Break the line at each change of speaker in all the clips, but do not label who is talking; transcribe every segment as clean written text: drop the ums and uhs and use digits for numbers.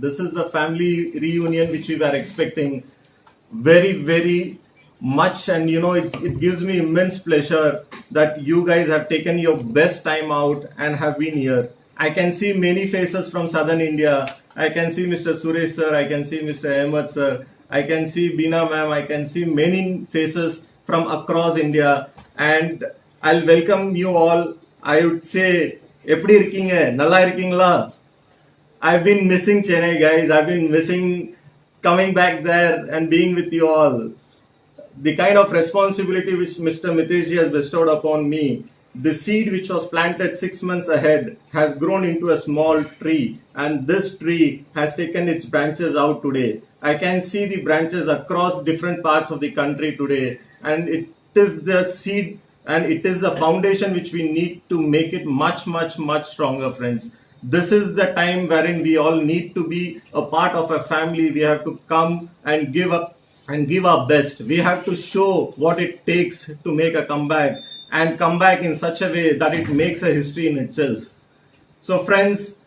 This is the family reunion which we were expecting very, very much. And it gives me immense pleasure that you guys have taken your best time out and have been here. I can see many faces from southern India. I can see Mr. Suresh sir, I can see Mr. Ahmed sir, I can see Bina ma'am, I can see many faces from across India. And I'll welcome you all. I would say, eppadi irkeenga? Nalla irkingla? I've been missing Chennai, guys. I've been missing coming back there and being with you all. The kind of responsibility which Mr. Miteshji has bestowed upon me, the seed which was planted 6 months ahead has grown into a small tree, and this tree has taken its branches out today. I can see the branches across different parts of the country today, and it is the seed and it is the foundation which we need to make it much, much, much stronger, friends. This is the time wherein we all need to be a part of a family. We have to come and give up and give our best. We have to show what it takes to make a comeback, and come back in such a way that it makes a history in itself. So friends,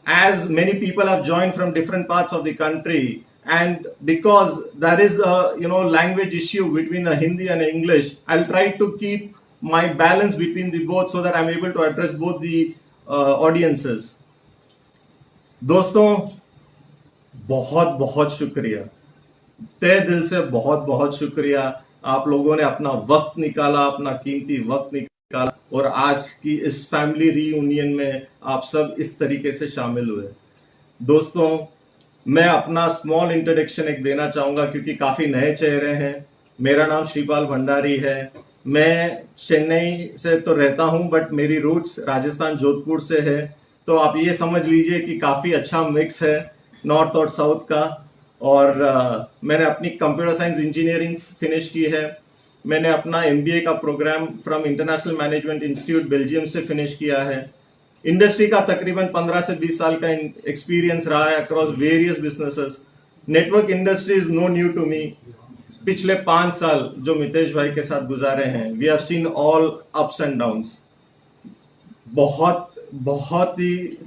as many people have joined from different parts of the country, and because there is a language issue between the Hindi and English, I'll try to keep my balance between the both so that I'm able to address both the audiences. दोस्तों, बहुत बहुत शुक्रिया, तहे दिल से बहुत बहुत शुक्रिया। आप लोगों ने अपना वक्त निकाला, अपना कीमती वक्त निकाला, और आज की इस फैमिली रीयूनियन में आप सब इस तरीके से शामिल हुए। दोस्तों, मैं अपना स्मॉल इंट्रोडक्शन एक देना चाहूंगा क्योंकि काफी नए चेहरे हैं। मेरा नाम श्रीपाल भंडारी है। मैं चेन्नई से तो रहता हूं, बट मेरी रूट्स राजस्थान जोधपुर से है। तो आप ये समझ लीजिए कि काफी अच्छा मिक्स है नॉर्थ और साउथ का। और मैंने अपनी कंप्यूटर साइंस इंजीनियरिंग फिनिश की है। मैंने अपना एमबीए का programme from international management institute Belgium से फिनिश किया है। इंडस्ट्री का तकरीबन 15 से 20 साल का एक्सपीरियंस रहा है across various businesses. Network industry is no new to me. पिछले 5 साल जो मितेश भाई के साथ गुजारे हैं, we have seen all ups and downs. बहुत ही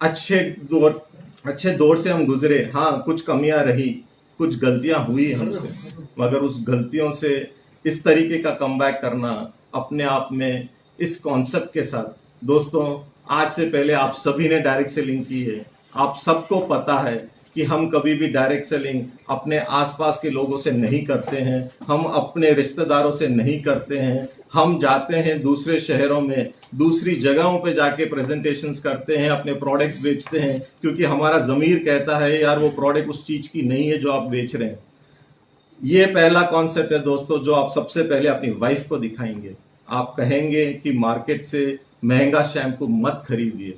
अच्छे दौर से हम गुजरे। हाँ, कुछ कमियां रही, कुछ गलतियां हुई हमसे, मगर उस गलतियों से इस तरीके का कमबैक करना अपने आप में इस कॉन्सेप्ट के साथ, दोस्तों, आज से पहले आप सभी ने डायरेक्ट सेलिंग की है। आप सबको पता है कि हम कभी भी डायरेक्ट सेलिंग अपने आसपास के लोगों से नहीं करते हैं, हम अपने रिश्तेदारों से नहीं करते हैं। हम जाते हैं दूसरे शहरों में, दूसरी जगहों पे जाके प्रेजेंटेशंस करते हैं, अपने प्रोडक्ट्स बेचते हैं, क्योंकि हमारा जमीर कहता है यार वो प्रोडक्ट उस चीज की नहीं है जो आप बेच रहे हैं। ये पहला कॉन्सेप्ट है दोस्तों, जो आप सबसे पहले अपनी वाइफ को दिखाएंगे। आप कहेंगे कि मार्केट से महंगा शैम्पू मत खरीदिए।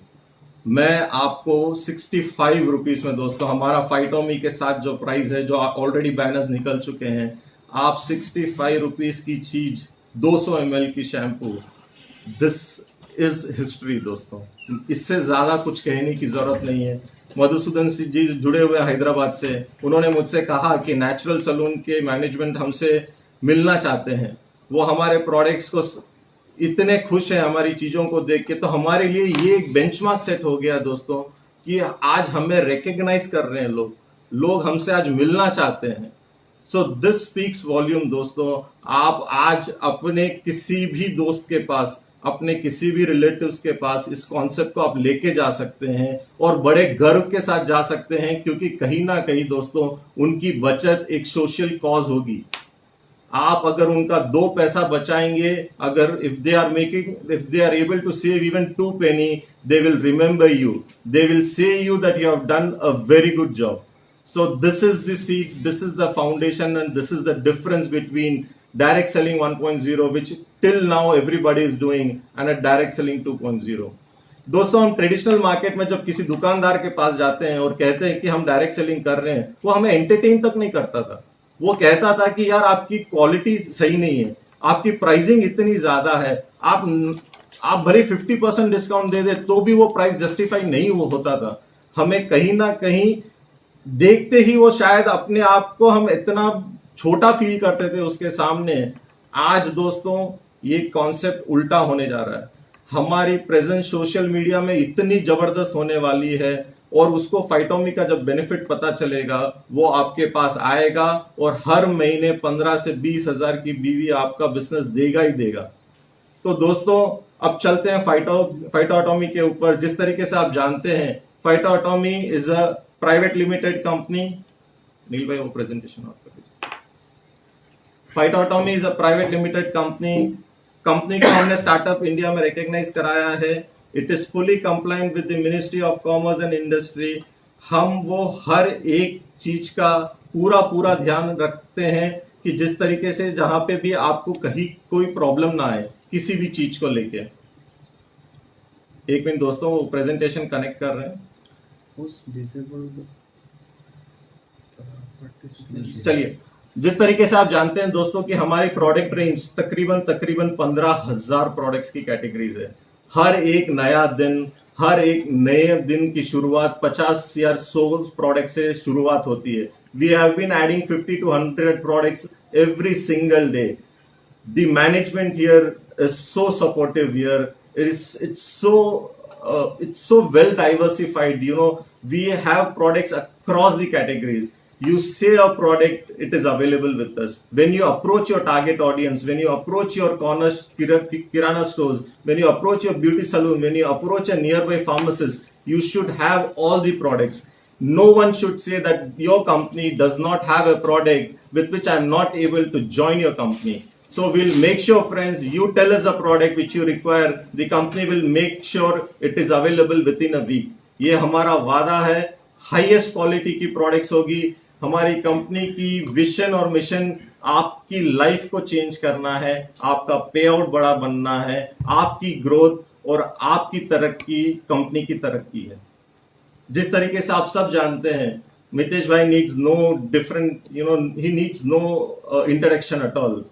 मैं आपको 65 रुपीज में, दोस्तों, हमारा फाइटोमी के साथ जो प्राइस है, जो ऑलरेडी बैनर्स निकल चुके हैं, आप 65 रुपीज की चीज 200 ml की शैम्पू, दिस इज हिस्ट्री दोस्तों। इससे ज्यादा कुछ कहने की जरूरत नहीं है। मधुसूदन जी जुड़े हुए हैदराबाद से, उन्होंने मुझसे कहा कि नेचुरल सलून के मैनेजमेंट हमसे मिलना चाहते हैं। वो हमारे प्रोडक्ट्स को इतने खुश है हमारी चीजों को देख के, तो हमारे लिए ये एक बेंचमार्क सेट हो गया दोस्तों कि आज हमें रिकॉग्नाइज कर रहे हैं लोग हमसे आज मिलना चाहते हैं। सो दिस स्पीक्स वॉल्यूम दोस्तों। आप आज अपने किसी भी दोस्त के पास, अपने किसी भी रिलेटिव्स के पास इस कॉन्सेप्ट को आप लेके जा सकते हैं और बड़े गर्व के साथ जा सकते हैं, क्योंकि कहीं ना कहीं दोस्तों उनकी बचत एक सोशल कॉज होगी। आप अगर उनका 2 पैसा बचाएंगे, अगर if they are able to save even 2 penny, they will remember you, they will say you that you have done a very good job. So this is the seed, this is the foundation, and this is the difference between direct selling 1.0, which till now everybody is doing, and a direct selling 2.0. दोस्तों, हम traditional market में जब किसी दुकानदार के पास जाते हैं और कहते हैं कि हम डायरेक्ट सेलिंग कर रहे हैं, वो हमें एंटरटेन तक नहीं करता था। वो कहता था कि यार आपकी क्वालिटी सही नहीं है, आपकी प्राइसिंग इतनी ज्यादा है, आप भले 50% डिस्काउंट दे दे तो भी वो प्राइस जस्टिफाई नहीं होता था। हमें कहीं ना कहीं देखते ही वो शायद अपने आप को हम इतना छोटा फील करते थे उसके सामने। आज दोस्तों ये कॉन्सेप्ट उल्टा होने जा रहा है। हमारी प्रेजेंस सोशल मीडिया में इतनी जबरदस्त होने वाली है, और उसको फाइटोमी का जब बेनिफिट पता चलेगा वो आपके पास आएगा और हर महीने 15 से 20 हजार की बीवी आपका बिजनेस देगा ही देगा। तो दोस्तों अब चलते हैं फाइटोएटॉमी के ऊपर। जिस तरीके से आप जानते हैं Phytoatomy is a private limited company. Neel भाई वो प्रेजेंटेशन आप कर दीजिए। Phytoatomy is a private limited company को हमने स्टार्टअप इंडिया में रिकॉग्नाइज कराया है। It is fully compliant with the ministry of commerce and industry. हम वो हर एक चीज का पूरा ध्यान रखते हैं कि जिस तरीके से जहां पे भी आपको कहीं कोई प्रॉब्लम ना आए किसी भी चीज को लेके। एक मिनट दोस्तों, वो प्रेजेंटेशन कनेक्ट कर रहे हैं। चलिए, जिस तरीके से आप जानते हैं दोस्तों कि हमारी प्रोडक्ट रेंज तकरीबन 15,000 प्रोडक्ट्स की कैटेगरीज है। हर एक नया दिन, हर एक नए दिन की शुरुआत 50 या 100 प्रोडक्ट से शुरुआत होती है। We have been adding 50 to 100 products every single day. The management here is so supportive here. It's so well diversified. You know, we have products across the categories. You say a product, it is available with us. When you approach your target audience, when you approach your corner kirana stores, when you approach your beauty salon, when you approach a nearby pharmacist, you should have all the products. No one should say that your company does not have a product with which I am not able to join your company. So we'll make sure, friends, you tell us a product which you require. The company will make sure it is available within a week. ये हमारा वादा है। Highest quality की products होगी। हमारी company की vision और mission आपकी लाइफ को चेंज करना है, आपका पे आउट बड़ा बनना है, आपकी ग्रोथ और आपकी तरक्की कंपनी की तरक्की है। जिस तरीके से आप सब जानते हैं, मितेश भाई needs no different, he needs no introduction at all.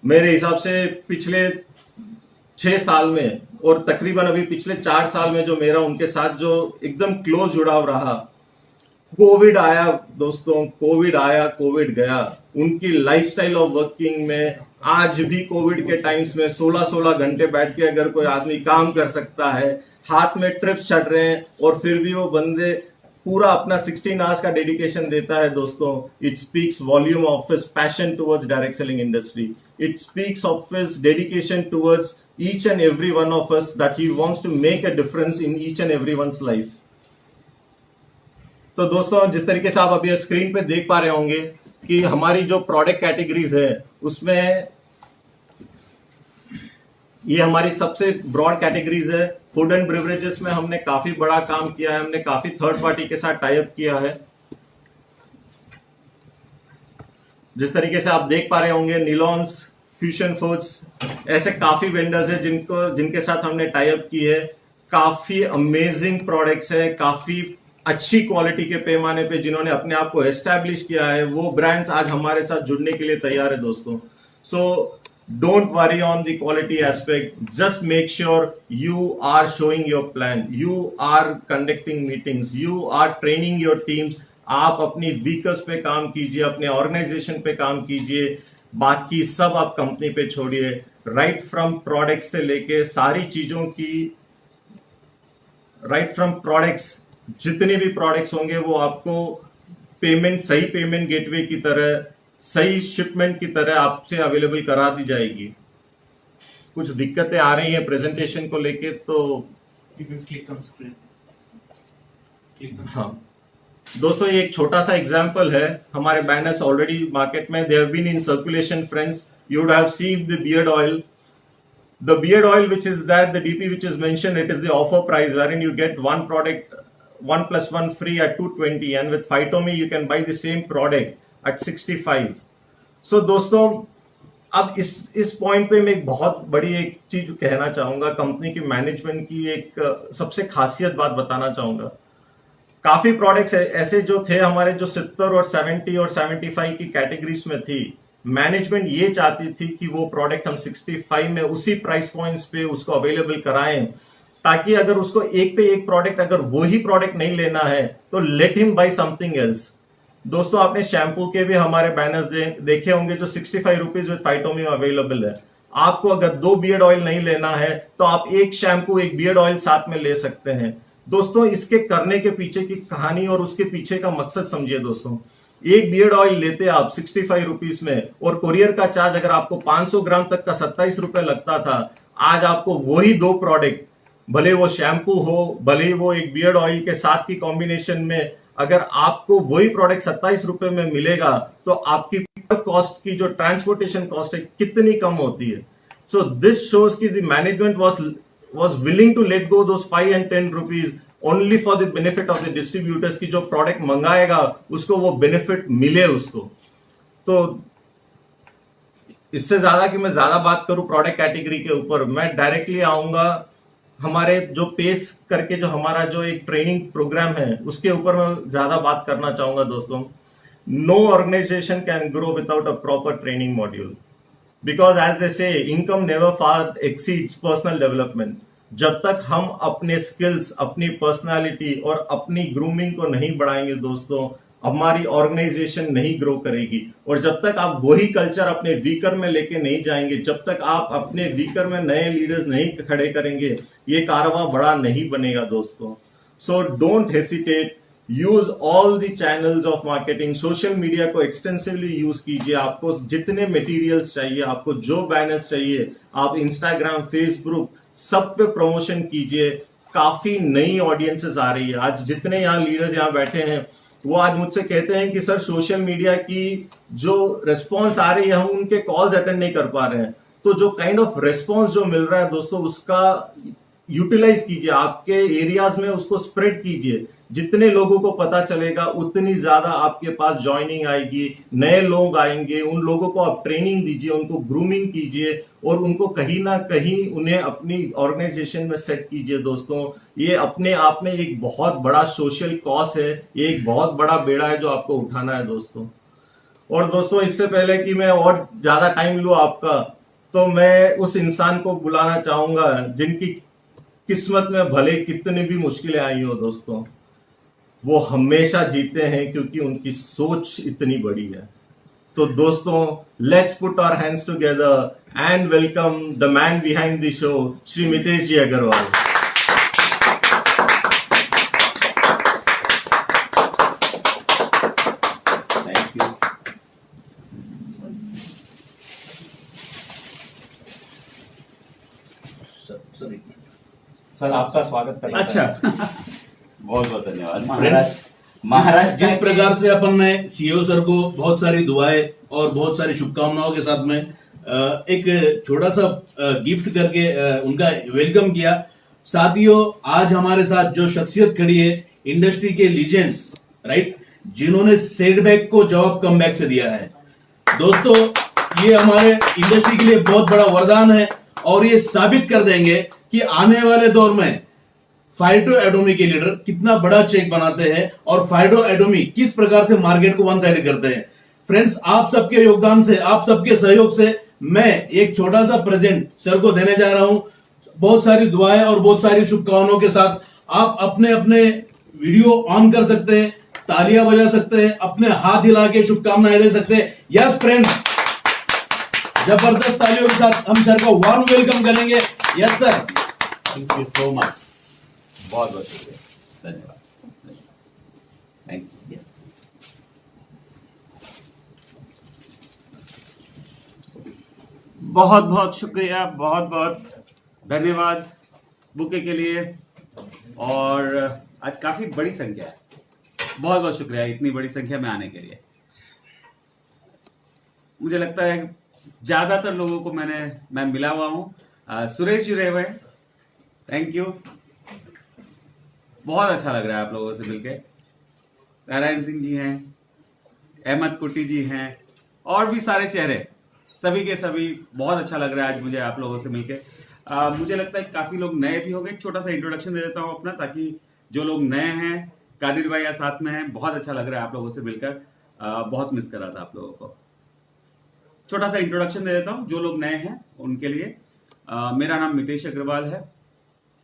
मेरे हिसाब से पिछले 6 साल में और तकरीबन अभी पिछले 4 साल में जो मेरा उनके साथ जो एकदम क्लोज जुड़ाव रहा, कोविड आया दोस्तों, कोविड आया, कोविड गया। उनकी लाइफस्टाइल ऑफ वर्किंग में आज भी कोविड के टाइम्स में 16-16 घंटे बैठ के अगर कोई आदमी काम कर सकता है, हाथ में ट्रिप्स चढ़ रहे हैं और फिर भी वो बंदे पूरा अपना 16 आवर्स का डेडिकेशन देता है दोस्तों। It speaks volume of his passion towards direct selling industry. It speaks of his dedication towards each and every one of us, that he wants to make a difference in each and everyone's life. तो दोस्तों जिस तरीके से आप अभी screen पे देख पा रहे होंगे कि हमारी जो प्रोडक्ट कैटेगरीज है उसमें ये हमारी सबसे ब्रॉड कैटेगरीज है। फूड एंड ब्रिवरेजेस में हमने काफी बड़ा काम किया है, हमने काफी थर्ड पार्टी के साथ टाई अप किया है। जिस तरीके से आप देख पा रहे होंगे, नीलॉन्स, फ्यूशन फूड्स, ऐसे काफी वेंडर्स हैं जिनके साथ हमने टाई अप की है। काफी अमेजिंग प्रोडक्ट्स है, काफी अच्छी क्वालिटी के पैमाने पे जिन्होंने अपने आप को एस्टैब्लिश किया है, वो ब्रांड्स आज हमारे साथ जुड़ने के लिए तैयार है दोस्तों। So don't worry on the quality aspect, just make sure you are showing your plan, you are conducting meetings, you are training your teams. आप अपनी वीकर्स पे काम कीजिए, अपने ऑर्गेनाइजेशन पे काम कीजिए, बाकी सब आप कंपनी पे छोड़िए। राइट फ्रॉम प्रोडक्ट से लेके सारी चीजों की, राइट फ्रॉम प्रोडक्ट्स, जितने भी प्रोडक्ट्स होंगे वो आपको पेमेंट, सही पेमेंट गेटवे की तरह, सही शिपमेंट की तरह आपसे अवेलेबल करा दी जाएगी। कुछ दिक्कतें आ रही हैं प्रेजेंटेशन को लेके तो
क्लिक ऑन स्क्रीन।
हाँ दोस्तों, ये एक छोटा सा एग्जांपल है। हमारे बैनर्स ऑलरेडी मार्केट में, they have been in circulation friends. You would have seen the beard oil, the beard oil, which is that the DP which is mentioned, it is the offer price wherein you get one product 1+1 free at 220, and with Phytomy you can buy the same product at 65. So दोस्तों अब इस point पे मैं एक बहुत बड़ी एक चीज कहना चाहूंगा, कंपनी की मैनेजमेंट की एक सबसे खासियत बात बताना चाहूंगा। काफी प्रोडक्ट्स ऐसे जो थे हमारे, जो 70 और 70 और 75 की कैटेगरीज में थी, मैनेजमेंट ये चाहती थी कि वो प्रोडक्ट हम 65 में उसी प्राइस पॉइंट्स पे उसको अवेलेबल कराएं, ताकि अगर उसको एक पे एक प्रोडक्ट, अगर वही प्रोडक्ट नहीं लेना है तो let him by something else. दोस्तों आपने शैम्पू के भी हमारे बैनर्स देखे होंगे जो 65 रुपीज विद फाइटोमी में अवेलेबल है। आपको अगर 2 बियर्ड ऑयल नहीं लेना है तो आप एक शैम्पू, एक बियर्ड ऑयल साथ में ले सकते हैं। दोस्तों इसके करने के पीछे की कहानी और उसके पीछे का मकसद समझिए दोस्तों। एक बियर्ड ऑयल लेते आप 65 रुपीस में, और कोरियर का चार्ज अगर आपको 500 ग्राम तक का 27 रुपए लगता था, आज आपको वही दो प्रोडक्ट, भले वो शैम्पू हो, भले वो एक बियर्ड ऑयल के साथ की कॉम्बिनेशन में, अगर आपको वही प्रोडक्ट 27 रुपए में मिलेगा तो आपकी कॉस्ट की जो ट्रांसपोर्टेशन कॉस्ट है कितनी कम होती है। सो दिस शोज की the management was willing to let go those 5 and 10 rupees only for the benefit of the distributors की जो प्रोडक्ट मंगाएगा उसको वो बेनिफिट मिले उसको। तो इससे ज्यादा कि मैं ज्यादा बात करूं प्रोडक्ट कैटेगरी के ऊपर, मैं डायरेक्टली आऊंगा हमारे जो पेस करके जो हमारा जो एक ट्रेनिंग प्रोग्राम है उसके ऊपर मैं ज्यादा बात करना चाहूंगा दोस्तों। No organisation can grow without a proper training module, because as they say income never far exceeds personal development. जब तक हम अपने स्किल्स, अपनी पर्सनालिटी और अपनी ग्रूमिंग को नहीं बढ़ाएंगे दोस्तों, हमारी ऑर्गेनाइजेशन नहीं ग्रो करेगी। और जब तक आप वही कल्चर अपने वीकर में लेके नहीं जाएंगे, जब तक आप अपने वीकर में नए लीडर्स नहीं खड़े करेंगे, ये कारवां बड़ा नहीं बनेगा दोस्तों। So don't hesitate, use all the channels of marketing. Social media को एक्सटेंसिवली यूज कीजिए। आपको जितने मटेरियल्स चाहिए, आपको जो बैनर्स चाहिए, आप इंस्टाग्राम, फेसबुक सब पे प्रमोशन कीजिए। काफी नई ऑडियंसेस आ रही है। आज जितने यहाँ लीडर्स यहाँ बैठे हैं वो आज मुझसे कहते हैं कि सर सोशल मीडिया की जो रिस्पॉन्स आ रही है हम उनके कॉल्स अटेंड नहीं कर पा रहे हैं। तो जो काइंड ऑफ रिस्पॉन्स जो मिल रहा है दोस्तों उसका यूटिलाइज कीजिए, आपके एरियाज में उसको स्प्रेड कीजिए। जितने लोगों को पता चलेगा उतनी ज्यादा आपके पास ज्वाइनिंग आएगी, नए लोग आएंगे, उन लोगों को आप ट्रेनिंग दीजिए, उनको ग्रूमिंग कीजिए और उनको कहीं ना कहीं उन्हें अपनी ऑर्गेनाइजेशन में सेट कीजिए दोस्तों। ये अपने आप में एक बहुत बड़ा सोशल कॉज है, ये एक बहुत बड़ा बेड़ा है जो आपको उठाना है दोस्तों। और दोस्तों इससे पहले कि मैं और ज्यादा टाइम लूं आपका, तो मैं उस इंसान को बुलाना चाहूंगा जिनकी किस्मत में भले कितनी भी मुश्किलें आई हो दोस्तों, वो हमेशा जीते हैं क्योंकि उनकी सोच इतनी बड़ी है। तो दोस्तों let's put our hands together and welcome the man behind the show, Shri Mitesh ji Agarwal.
Thank you.
Sir आपका स्वागत करना
अच्छा
बहुत बहुत धन्यवाद।
महाराष्ट्र जिस प्रकार से अपन ने सीईओ सर को बहुत सारी दुआएं और बहुत सारी शुभकामनाओं के साथ में एक छोटा सा गिफ्ट करके उनका वेलकम किया। साथियों आज हमारे साथ जो शख्सियत खड़ी है, इंडस्ट्री के लीजेंड्स, राइट, जिन्होंने सेटबैक को जवाब कमबैक से दिया है। दोस्तों ये हमारे इंडस्ट्री के लिए बहुत बड़ा वरदान है और ये साबित कर देंगे कि आने वाले दौर में फाइटो एटोमी के लीडर कितना बड़ा चेक बनाते हैं और फाइटो एटोमी किस प्रकार से मार्केट को वन साइड करते हैं। फ्रेंड्स आप सबके योगदान से, आप सबके सहयोग से मैं एक छोटा सा प्रेजेंट सर को देने जा रहा हूं। बहुत सारी दुआएं और बहुत सारी शुभकामनाओं के साथ आप अपने अपने वीडियो ऑन कर सकते हैं, तालियां बजा सकते हैं, अपने हाथ हिला के शुभकामनाएं दे सकते हैं। यस फ्रेंड्स, जबरदस्त तालियों के साथ हम सर को वार्म वेलकम करेंगे। Yes sir,
thank you so much, बहुत बहुत शुक्रिया, धन्यवाद, थैंक यू।
बहुत बहुत शुक्रिया, बहुत बहुत धन्यवाद बुके के लिए। और आज काफी बड़ी संख्या है, बहुत बहुत शुक्रिया इतनी बड़ी संख्या में आने के लिए। मुझे लगता है ज्यादातर लोगों को मैं मिला हुआ हूँ। सुरेश जी रहे हुए, थैंक यू, बहुत अच्छा लग रहा है आप लोगों से मिलके। नारायण सिंह जी हैं, अहमद कुट्टी जी हैं और भी सारे चेहरे, सभी के सभी बहुत अच्छा लग रहा है आज मुझे आप लोगों से मिलके। मुझे लगता है काफी लोग नए भी होंगे। छोटा सा इंट्रोडक्शन दे देता हूँ अपना, ताकि जो लोग नए हैं, कादिर भाई साथ में हैं, बहुत अच्छा लग रहा है आप लोगों से मिलकर। बहुत मिस कर रहा था आप लोगों को। छोटा सा इंट्रोडक्शन दे देता हूँ जो लोग नए हैं उनके लिए। मेरा नाम मितेश अग्रवाल है।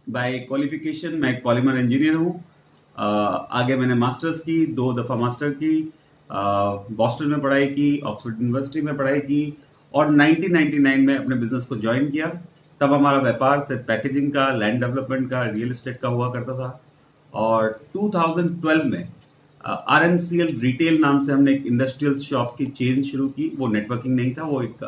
बाय क्वालिफिकेशन मैं एक पॉलीमर इंजीनियर हूँ। आगे मैंने मास्टर्स की, 2 दफा मास्टर की, बॉस्टन में पढ़ाई की, ऑक्सफोर्ड यूनिवर्सिटी में पढ़ाई की और 1999 में अपने बिजनेस को ज्वाइन किया। तब हमारा व्यापार सिर्फ पैकेजिंग का, लैंड डेवलपमेंट का, रियल एस्टेट का हुआ करता था। और 2012 में RNCL रिटेल नाम से हमने एक इंडस्ट्रियल शॉप की चेन शुरू की। वो नेटवर्किंग नहीं था, वो एक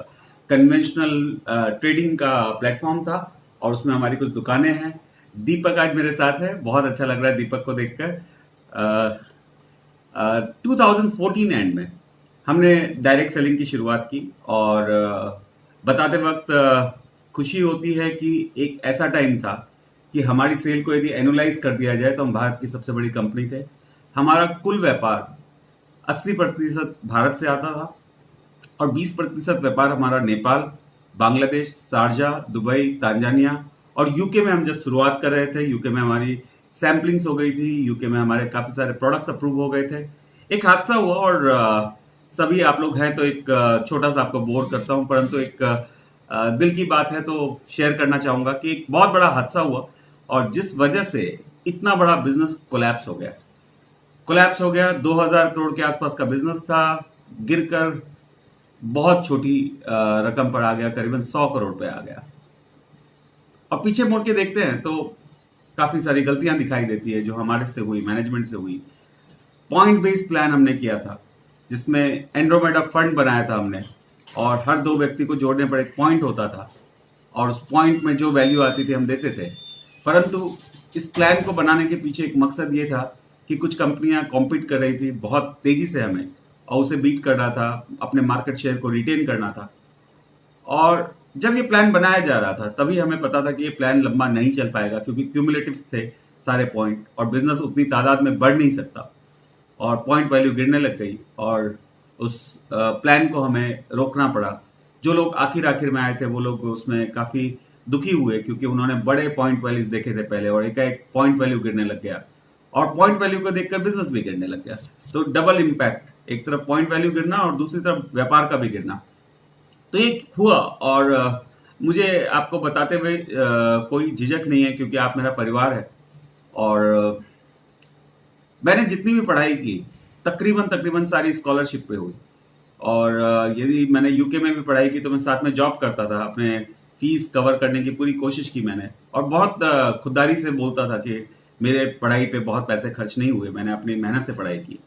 कन्वेंशनल ट्रेडिंग का प्लेटफॉर्म था और उसमें हमारी कुछ दुकानें हैं। दीपक आज मेरे साथ है, बहुत अच्छा लग रहा है दीपक को देखकर। 2014 एंड में हमने डायरेक्ट सेलिंग की शुरुआत की और बताते वक्त खुशी होती है कि एक ऐसा टाइम था कि हमारी सेल को यदि एनुलाइज कर दिया जाए तो हम भारत की सबसे बड़ी कंपनी थे। हमारा कुल व्यापार 80% भारत से आता था और 20% व्यापार हमारा Nepal, Bangladesh, Sharjah, Dubai, Tanzania और यूके में हम जब शुरुआत कर रहे थे। यूके में हमारी सैम्पलिंग्स हो गई थी, यूके में हमारे काफी सारे प्रोडक्ट्स अप्रूव हो गए थे। एक हादसा हुआ और सभी आप लोग हैं तो एक छोटा सा आपको बोर करता हूं, परंतु एक दिल की बात है तो शेयर करना चाहूंगा कि एक बहुत बड़ा हादसा हुआ और जिस वजह से इतना बड़ा बिजनेस कोलैप्स हो गया। 2000 करोड़ के आसपास का बिजनेस था, गिरकर बहुत छोटी रकम पर आ गया, करीबन 100 करोड़ पे आ गया। और पीछे मुड़ के देखते हैं तो काफी सारी गलतियां दिखाई देती है जो हमारे से हुई, मैनेजमेंट से हुई। पॉइंट बेस्ड प्लान हमने किया था जिसमें एंड्रोमेडा फंड बनाया था हमने और हर 2 व्यक्ति को जोड़ने पर एक पॉइंट होता था और उस पॉइंट में जो वैल्यू आती थी हम देते थे। परंतु इस प्लान को बनाने के पीछे एक मकसद ये था कि कुछ कंपनियां कॉम्पीट कर रही थी बहुत तेजी से हमें और उसे बीट करना था, अपने मार्केट शेयर को रिटेन करना था। और जब ये प्लान बनाया जा रहा था तभी हमें पता था कि ये प्लान लंबा नहीं चल पाएगा क्योंकि क्यूमुलेटिव थे सारे पॉइंट और बिजनेस उतनी तादाद में बढ़ नहीं सकता और पॉइंट वैल्यू गिरने लग गई और उस प्लान को हमें रोकना पड़ा। जो लोग आखिर में आए थे वो लोग उसमें काफी दुखी हुए क्योंकि उन्होंने बड़े पॉइंट वैल्यूज देखे थे पहले और एक पॉइंट वैल्यू गिरने लग गया और पॉइंट वैल्यू को देखकर बिजनेस भी गिरने लग गया। तो डबल इम्पैक्ट, एक तरफ पॉइंट वैल्यू गिरना और दूसरी तरफ व्यापार का भी गिरना। तो ये हुआ और मुझे आपको बताते हुए कोई झिझक नहीं है क्योंकि आप मेरा परिवार है और मैंने जितनी भी पढ़ाई की तकरीबन सारी स्कॉलरशिप पे हुई और यदि मैंने यूके में भी पढ़ाई की तो मैं साथ में जॉब करता था, अपने फीस कवर करने की पूरी कोशिश की मैंने और बहुत खुददारी से बोलता था कि मेरे पढ़ाई पे बहुत पैसे खर्च नहीं हुए, मैंने अपनी मेहनत से पढ़ाई की।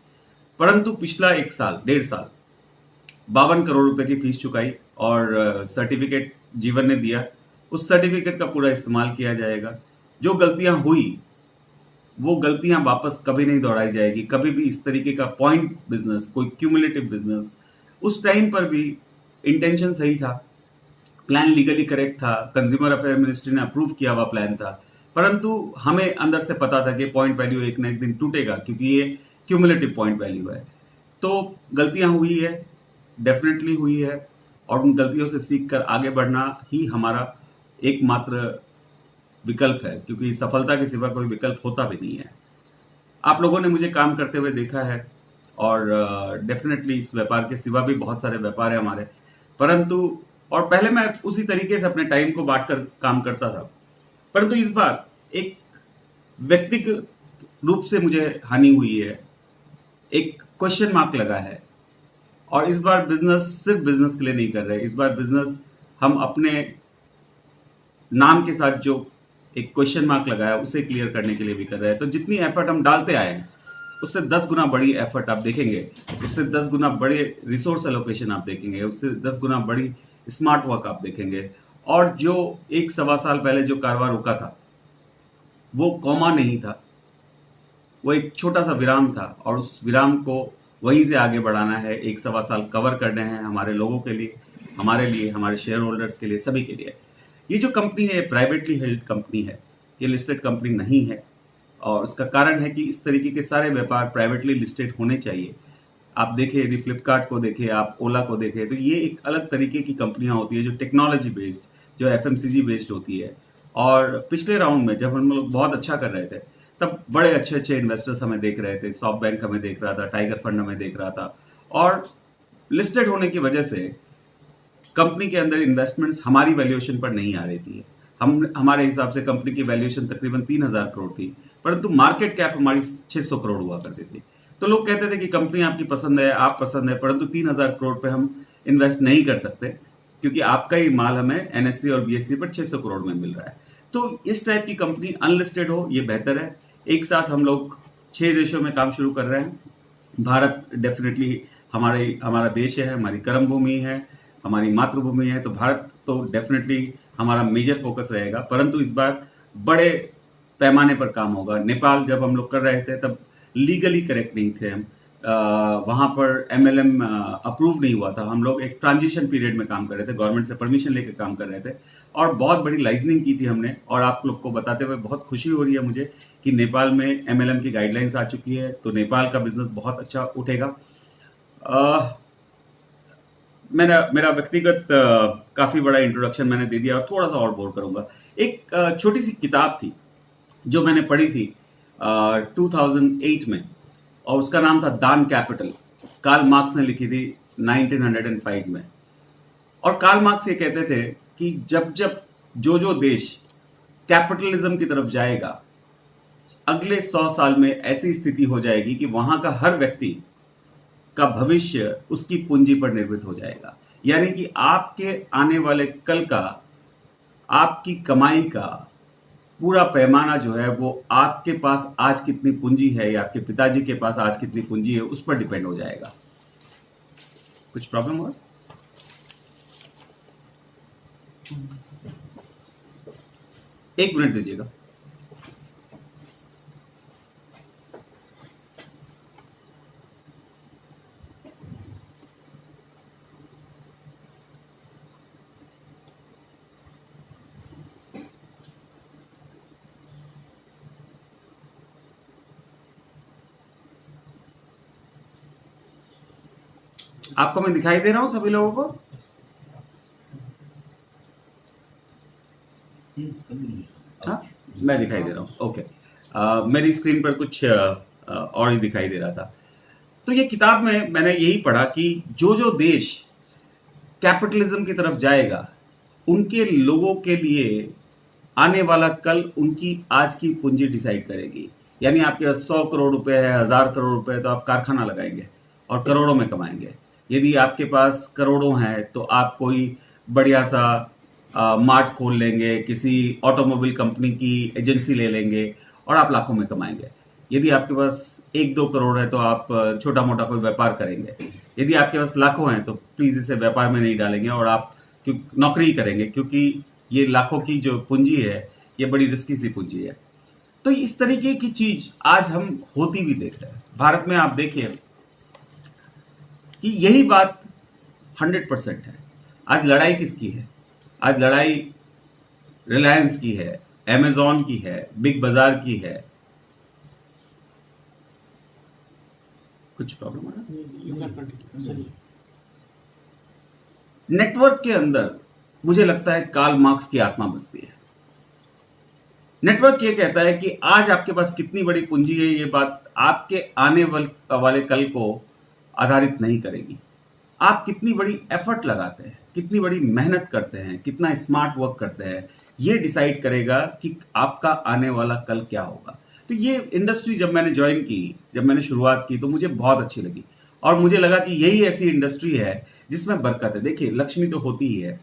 परंतु पिछला 1.5 साल 52 करोड़ रुपए की फीस चुकाई और सर्टिफिकेट जीवन ने दिया। उस सर्टिफिकेट का पूरा इस्तेमाल किया जाएगा। जो गलतियां हुई वो गलतियां वापस कभी नहीं दोहराई जाएगी। कभी भी इस तरीके का पॉइंट बिजनेस, कोई क्यूमुलेटिव बिजनेस, उस टाइम पर भी इंटेंशन सही था, प्लान लीगली करेक्ट था, कंज्यूमर अफेयर मिनिस्ट्री ने अप्रूव किया हुआ प्लान था, परंतु हमें अंदर से पता था कि पॉइंट वैल्यू एक ना एक दिन टूटेगा क्योंकि ये क्यूमुलेटिव पॉइंट वैल्यू है। तो गलतियां हुई है, डेफिनेटली हुई है और उन गलतियों से सीख कर आगे बढ़ना ही हमारा एकमात्र विकल्प है क्योंकि सफलता के सिवा कोई विकल्प होता भी नहीं है। आप लोगों ने मुझे काम करते हुए देखा है और डेफिनेटली इस व्यापार के सिवा भी बहुत सारे व्यापार है हमारे, परंतु और पहले मैं उसी तरीके से अपने टाइम को बांटकर काम करता था, परंतु इस बार एक व्यक्तिगत रूप से मुझे हानि हुई है, एक क्वेश्चन मार्क लगा है और इस बार बिजनेस सिर्फ बिजनेस के लिए नहीं कर रहे। इस बार बिजनेस हम अपने नाम के साथ जो एक क्वेश्चन मार्क लगाया उसे क्लियर करने के लिए भी कर रहे हैं। तो जितनी एफर्ट हम डालते आए हैं उससे 10 गुना बड़ी एफर्ट आप देखेंगे, उससे 10 गुना बड़े रिसोर्स एलोकेशन आप देखेंगे, उससे 10 गुना बड़ी स्मार्ट वर्क आप देखेंगे। और जो 1-1.25 साल पहले जो कारोबार रुका था वो कॉमा नहीं था, वो एक छोटा सा विराम था और उस विराम को वहीं से आगे बढ़ाना है। 1-1.25 साल कवर करने हैं हमारे लोगों के लिए, हमारे लिए, हमारे शेयर होल्डर्स के लिए, सभी के लिए। ये जो कंपनी है प्राइवेटली हेल्ड कंपनी है, ये लिस्टेड कंपनी नहीं है और उसका कारण है कि इस तरीके के सारे व्यापार प्राइवेटली लिस्टेड होने चाहिए। आप देखें, यदि फ्लिपकार्ट को देखें, आप ओला को देखें, तो ये एक अलग तरीके की कंपनियां होती है जो टेक्नोलॉजी बेस्ड, जो FMCG बेस्ड होती है। और पिछले राउंड में जब हम लोग बहुत अच्छा कर रहे थे तब बड़े अच्छे इन्वेस्टर्स हमें देख रहे थे, सॉफ्ट बैंक हमें देख रहा था, टाइगर फंड हमें देख रहा था और लिस्टेड होने की वजह से कंपनी के अंदर इन्वेस्टमेंट्स हमारी वैल्यूएशन पर नहीं आ रही थी। हमारे हिसाब से कंपनी की वैल्यूएशन तकरीबन 3000 करोड़ थी, परंतु मार्केट कैप हमारी 600 करोड़ हुआ करती थी। तो लोग कहते थे कि कंपनी आपकी पसंद है, आप पसंद है, परंतु 3000 करोड़ पे हम इन्वेस्ट नहीं कर सकते क्योंकि आपका ही माल हमें NSE और BSE पर 600 करोड़ में मिल रहा है। तो इस टाइप की कंपनी अनलिस्टेड हो ये बेहतर है। एक साथ हम लोग 6 देशों में काम शुरू कर रहे हैं। भारत डेफिनेटली हमारा देश है, हमारी कर्म भूमि है, हमारी मातृभूमि है, तो भारत तो डेफिनेटली हमारा मेजर फोकस रहेगा। परंतु इस बार बड़े पैमाने पर काम होगा। नेपाल जब हम लोग कर रहे थे तब लीगली करेक्ट नहीं थे हम, वहां पर MLM अप्रूव नहीं हुआ था। हम लोग एक ट्रांजिशन पीरियड में काम कर रहे थे, गवर्नमेंट से परमिशन लेकर काम कर रहे थे और बहुत बड़ी लाइजनिंग की थी हमने। और आप लोग को बताते हुए बहुत खुशी हो रही है मुझे कि नेपाल में MLM की गाइडलाइंस आ चुकी है, तो नेपाल का बिजनेस बहुत अच्छा उठेगा। मेरा व्यक्तिगत काफी बड़ा इंट्रोडक्शन मैंने दे दिया और थोड़ा सा और बोर करूंगा। एक छोटी सी किताब थी जो मैंने पढ़ी थी 2008 में और उसका नाम था दान कैपिटल। कार्ल मार्क्स ने लिखी थी 1905 में। और कार्ल मार्क्स ये कहते थे कि जब जो देश कैपिटलिज्म की तरफ जाएगा, अगले 100 साल में ऐसी स्थिति हो जाएगी कि वहां का हर व्यक्ति का भविष्य उसकी पूंजी पर निर्मित हो जाएगा। यानी कि आपके आने वाले कल का, आपकी कमाई का पूरा पैमाना जो है वो आपके पास आज कितनी पूंजी है या आपके पिताजी के पास आज कितनी पूंजी है उस पर डिपेंड हो जाएगा। कुछ प्रॉब्लम हुआ? एक मिनट दीजिएगा। आपको मैं दिखाई दे रहा हूं सभी लोगों को? हाँ, मैं दिखाई दे रहा हूं। ओके, मेरी स्क्रीन पर कुछ और ही दिखाई दे रहा था। तो ये किताब में मैंने यही पढ़ा कि जो देश कैपिटलिज्म की तरफ जाएगा उनके लोगों के लिए आने वाला कल उनकी आज की पूंजी डिसाइड करेगी। यानी आपके पास 100 करोड़ रुपए है, 1000 करोड़ रुपए है, तो आप कारखाना लगाएंगे और करोड़ों में कमाएंगे। यदि आपके पास करोड़ों हैं तो आप कोई बढ़िया सा मार्ट खोल लेंगे, किसी ऑटोमोबाइल कंपनी की एजेंसी ले लेंगे और आप लाखों में कमाएंगे। यदि आपके पास 1-2 करोड़ है तो आप छोटा मोटा कोई व्यापार करेंगे। यदि आपके पास लाखों हैं तो प्लीज इसे व्यापार में नहीं डालेंगे और आप नौकरी करेंगे, क्योंकि ये लाखों की जो पूंजी है ये बड़ी रिस्की सी पूंजी है। तो इस तरीके की चीज आज हम होती भी देख रहे हैं भारत में। आप देखिए कि यही बात 100% है। आज लड़ाई किसकी है? आज लड़ाई रिलायंस की है, अमेजॉन की है, बिग बाजार की है। कुछ प्रॉब्लम है? नेटवर्क के अंदर मुझे लगता है कार्ल मार्क्स की आत्मा बसती है। नेटवर्क ये कहता है कि आज आपके पास कितनी बड़ी पूंजी है, ये बात आपके आने वाले कल को आधारित नहीं करेगी। आप कितनी बड़ी एफर्ट लगाते हैं, कितनी बड़ी मेहनत करते हैं, कितना स्मार्ट वर्क करते हैं, ये डिसाइड करेगा कि आपका आने वाला कल क्या होगा। तो ये इंडस्ट्री जब मैंने ज्वाइन की, जब मैंने शुरुआत की, तो मुझे बहुत अच्छी लगी और मुझे लगा कि यही ऐसी इंडस्ट्री है जिसमें बरकत है। देखिए, लक्ष्मी तो होती ही है,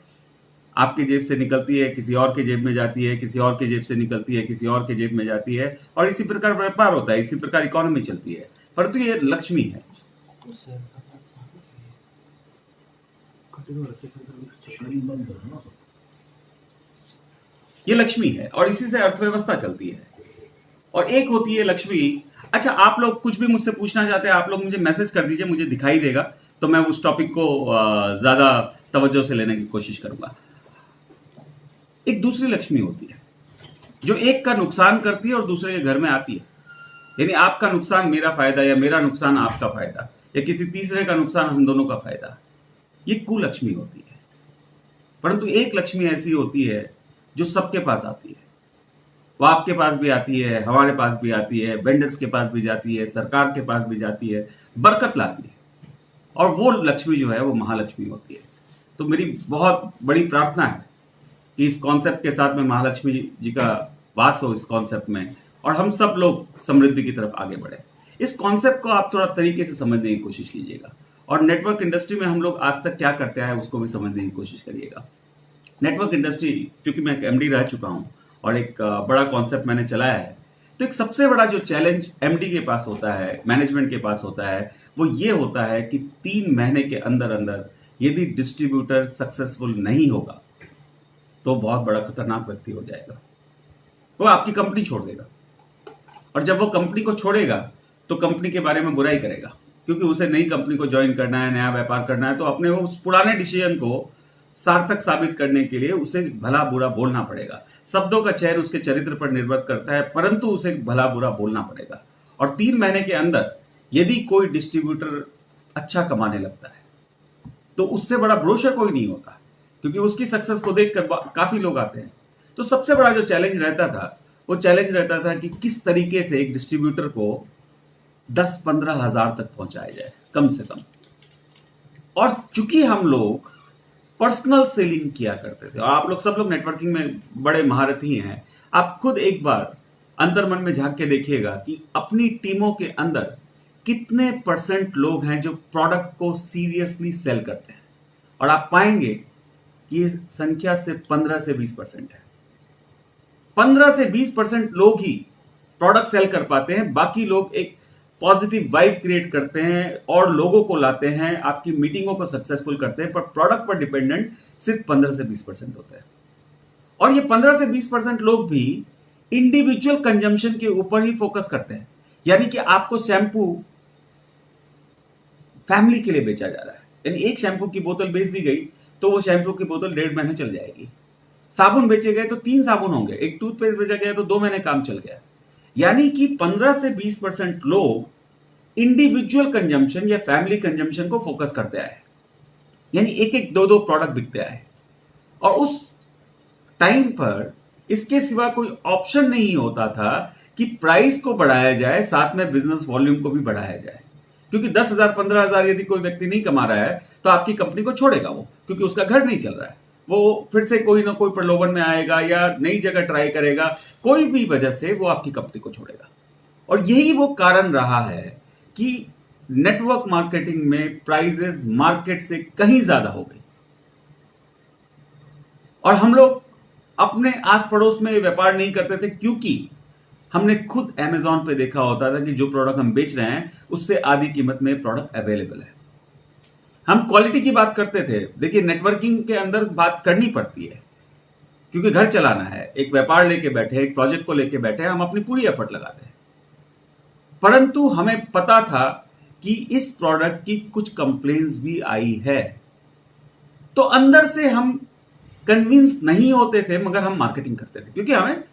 आपके जेब से निकलती है, किसी और के जेब में जाती है, किसी और के जेब से निकलती है, किसी और के जेब में जाती है, और इसी प्रकार व्यापार होता है, इसी प्रकार इकोनॉमी चलती है। परंतु ये लक्ष्मी है। ये लक्ष्मी है और इसी से अर्थव्यवस्था चलती है। और एक होती है लक्ष्मी। अच्छा, आप लोग कुछ भी मुझसे पूछना चाहते हैं, आप लोग मुझे मैसेज कर दीजिए, मुझे दिखाई देगा तो मैं उस टॉपिक को ज्यादा तवज्जो से लेने की कोशिश करूंगा। एक दूसरी लक्ष्मी होती है जो एक का नुकसान करती है और दूसरे के घर में आती है। यानी आपका नुकसान मेरा फायदा, या मेरा नुकसान आपका फायदा, या किसी तीसरे का नुकसान हम दोनों का फायदा। ये कुलक्ष्मी होती है। परंतु एक लक्ष्मी ऐसी होती है जो सबके पास आती है। वो आपके पास भी आती है, हमारे पास भी आती है, वेंडर्स के पास भी जाती है, सरकार के पास भी जाती है, बरकत लाती है। और वो लक्ष्मी जो है वो महालक्ष्मी होती है। तो मेरी बहुत बड़ी प्रार्थना है कि इस कॉन्सेप्ट के साथ में महालक्ष्मी जी का वास हो इस कॉन्सेप्ट में, और हम सब लोग समृद्धि की तरफ आगे बढ़े। इस कॉन्सेप्ट को आप थोड़ा तरीके से समझने की कोशिश कीजिएगा, और नेटवर्क इंडस्ट्री में हम लोग आज तक क्या करते हैं उसको भी समझने की कोशिश करिएगा। नेटवर्क इंडस्ट्री, क्योंकि मैं MD रह चुका हूं और एक बड़ा कॉन्सेप्ट मैंने चलाया है तो एक सबसे बड़ा जो चैलेंज एमडी के पास होता है, मैनेजमेंट के पास होता है, वो ये होता है कि 3 महीने के अंदर अंदर यदि डिस्ट्रीब्यूटर सक्सेसफुल नहीं होगा तो बहुत बड़ा खतरनाक व्यक्ति हो जाएगा, वो आपकी कंपनी छोड़ देगा। और जब वो कंपनी को छोड़ेगा तो कंपनी के बारे में बुराई करेगा, क्योंकि उसे नई कंपनी को ज्वाइन करना है, नया व्यापार करना है, तो अपने उस पुराने डिसीजन को सार्थक साबित करने के लिए उसे भला बुरा बोलना पड़ेगा। शब्दों का चयन उसके चरित्र पर निर्भर करता है, परंतु उसे भला बुरा बोलना पड़ेगा। और 3 महीने के अंदर यदि कोई डिस्ट्रीब्यूटर अच्छा कमाने लगता है तो उससे बड़ा ब्रोशर कोई नहीं होता, क्योंकि उसकी सक्सेस को देखकर काफी लोग आते हैं। तो सबसे बड़ा जो चैलेंज रहता था वो चैलेंज रहता था कि किस तरीके से एक डिस्ट्रीब्यूटर को 10-15 हजार तक पहुंचाया जाए कम से कम। और चूंकि हम लोग पर्सनल सेलिंग किया करते थे, और आप लोग सब लोग नेटवर्किंग में बड़े महारथी हैं, आप खुद एक बार अंतर्मन में झांक के देखिएगा कि अपनी टीमों के अंदर कितने % लोग हैं जो प्रोडक्ट को सीरियसली सेल करते हैं, और आप पाएंगे कि ये संख्या से 15 से 20% है। 15 से 20% लोग ही प्रोडक्ट सेल कर पाते हैं, बाकी लोग एक पॉजिटिव वाइब क्रिएट करते हैं और लोगों को लाते हैं, आपकी मीटिंगों को सक्सेसफुल करते हैं, पर प्रोडक्ट पर डिपेंडेंट सिर्फ 15 से 20% होता है। और ये 15 से 20% लोग भी इंडिविजुअल कंजम्पशन के ऊपर ही फोकस करते हैं, यानी कि आपको शैम्पू फैमिली के लिए बेचा जा रहा है, यानी एक शैम्पू की बोतल बेच दी गई तो वो शैम्पू की बोतल 1.5 महीने चल जाएगी। साबुन बेचे गए तो 3 साबुन होंगे, एक टूथपेस्ट बेचा गया तो 2 महीने काम चल गया। यानी कि 15 से 20% लोग इंडिविजुअल कंजम्पशन या फैमिली कंजम्पशन को फोकस करते आए, यानी एक एक 2-2 प्रोडक्ट बिकते आए। और उस टाइम पर इसके सिवा कोई ऑप्शन नहीं होता था कि प्राइस को बढ़ाया जाए, साथ में बिजनेस वॉल्यूम को भी बढ़ाया जाए, क्योंकि 10,000 15,000 यदि कोई व्यक्ति नहीं कमा रहा है तो आपकी कंपनी को छोड़ेगा वो, क्योंकि उसका घर नहीं चल रहा है, वो फिर से कोई ना कोई प्रलोभन में आएगा या नई जगह ट्राई करेगा, कोई भी वजह से वो आपकी कंपनी को छोड़ेगा। और यही वो कारण रहा है कि नेटवर्क मार्केटिंग में प्राइजेस मार्केट से कहीं ज्यादा हो गई। और हम लोग अपने आस पड़ोस में व्यापार नहीं करते थे, क्योंकि हमने खुद Amazon पे देखा होता था कि जो प्रोडक्ट हम बेच रहे हैं उससे आधी कीमत में प्रोडक्ट अवेलेबल है। हम क्वालिटी की बात करते थे। देखिए, नेटवर्किंग के अंदर बात करनी पड़ती है, क्योंकि घर चलाना है, एक व्यापार लेके बैठे, एक प्रोजेक्ट को लेके बैठे, हम अपनी पूरी एफर्ट लगाते हैं। परंतु हमें पता था कि इस प्रोडक्ट की कुछ कंप्लेंट्स भी आई है, तो अंदर से हम कन्विंस नहीं होते थे, मगर हम मार्केटिंग करते थे, क्योंकि हमें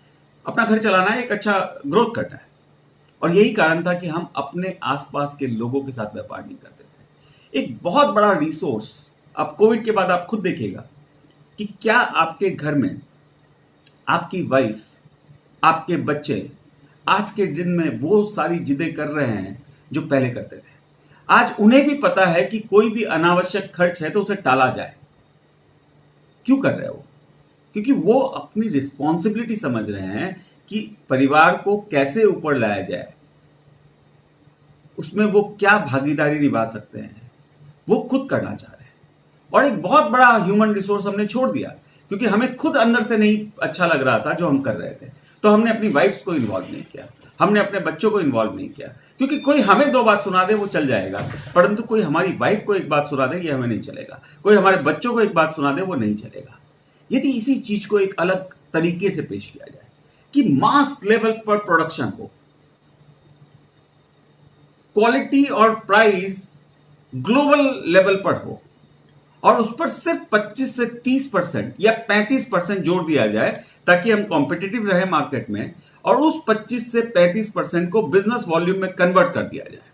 अपना घर चलाना है, एक अच्छा ग्रोथ करना है। और यही कारण था कि हम अपने आसपास के लोगों के साथ व्यापार नहीं करते थे। एक बहुत बड़ा रिसोर्स, अब कोविड के बाद आप खुद देखिएगा कि क्या आपके घर में आपकी वाइफ, आपके बच्चे आज के दिन में वो सारी जिदें कर रहे हैं जो पहले करते थे। आज उन्हें भी पता है कि कोई भी अनावश्यक खर्च है तो उसे टाला जाए। क्यों कर रहे हो? क्योंकि वो अपनी रिस्पॉन्सिबिलिटी समझ रहे हैं कि परिवार को कैसे ऊपर लाया जाए, उसमें वो क्या भागीदारी निभा सकते हैं, वो खुद करना चाह रहे हैं। और एक बहुत बड़ा ह्यूमन रिसोर्स हमने छोड़ दिया, क्योंकि हमें खुद अंदर से नहीं अच्छा लग रहा था जो हम कर रहे थे, तो हमने अपनी वाइफ्स को इन्वॉल्व नहीं किया, हमने अपने बच्चों को इन्वॉल्व नहीं किया, क्योंकि कोई हमें 2 बात सुना दे वो चल जाएगा, परंतु कोई हमारी वाइफ को एक बात सुना दे ये हमें नहीं चलेगा, कोई हमारे बच्चों को एक बात सुना दे वो नहीं चलेगा। यदि इसी चीज को एक अलग तरीके से पेश किया जाए कि मास लेवल पर प्रोडक्शन हो, क्वालिटी और प्राइस ग्लोबल लेवल पर हो, और उस पर सिर्फ 25 से 30% या 35% जोड़ दिया जाए ताकि हम कॉम्पिटिटिव रहे मार्केट में, और उस 25 से 35% को बिजनेस वॉल्यूम में कन्वर्ट कर दिया जाए।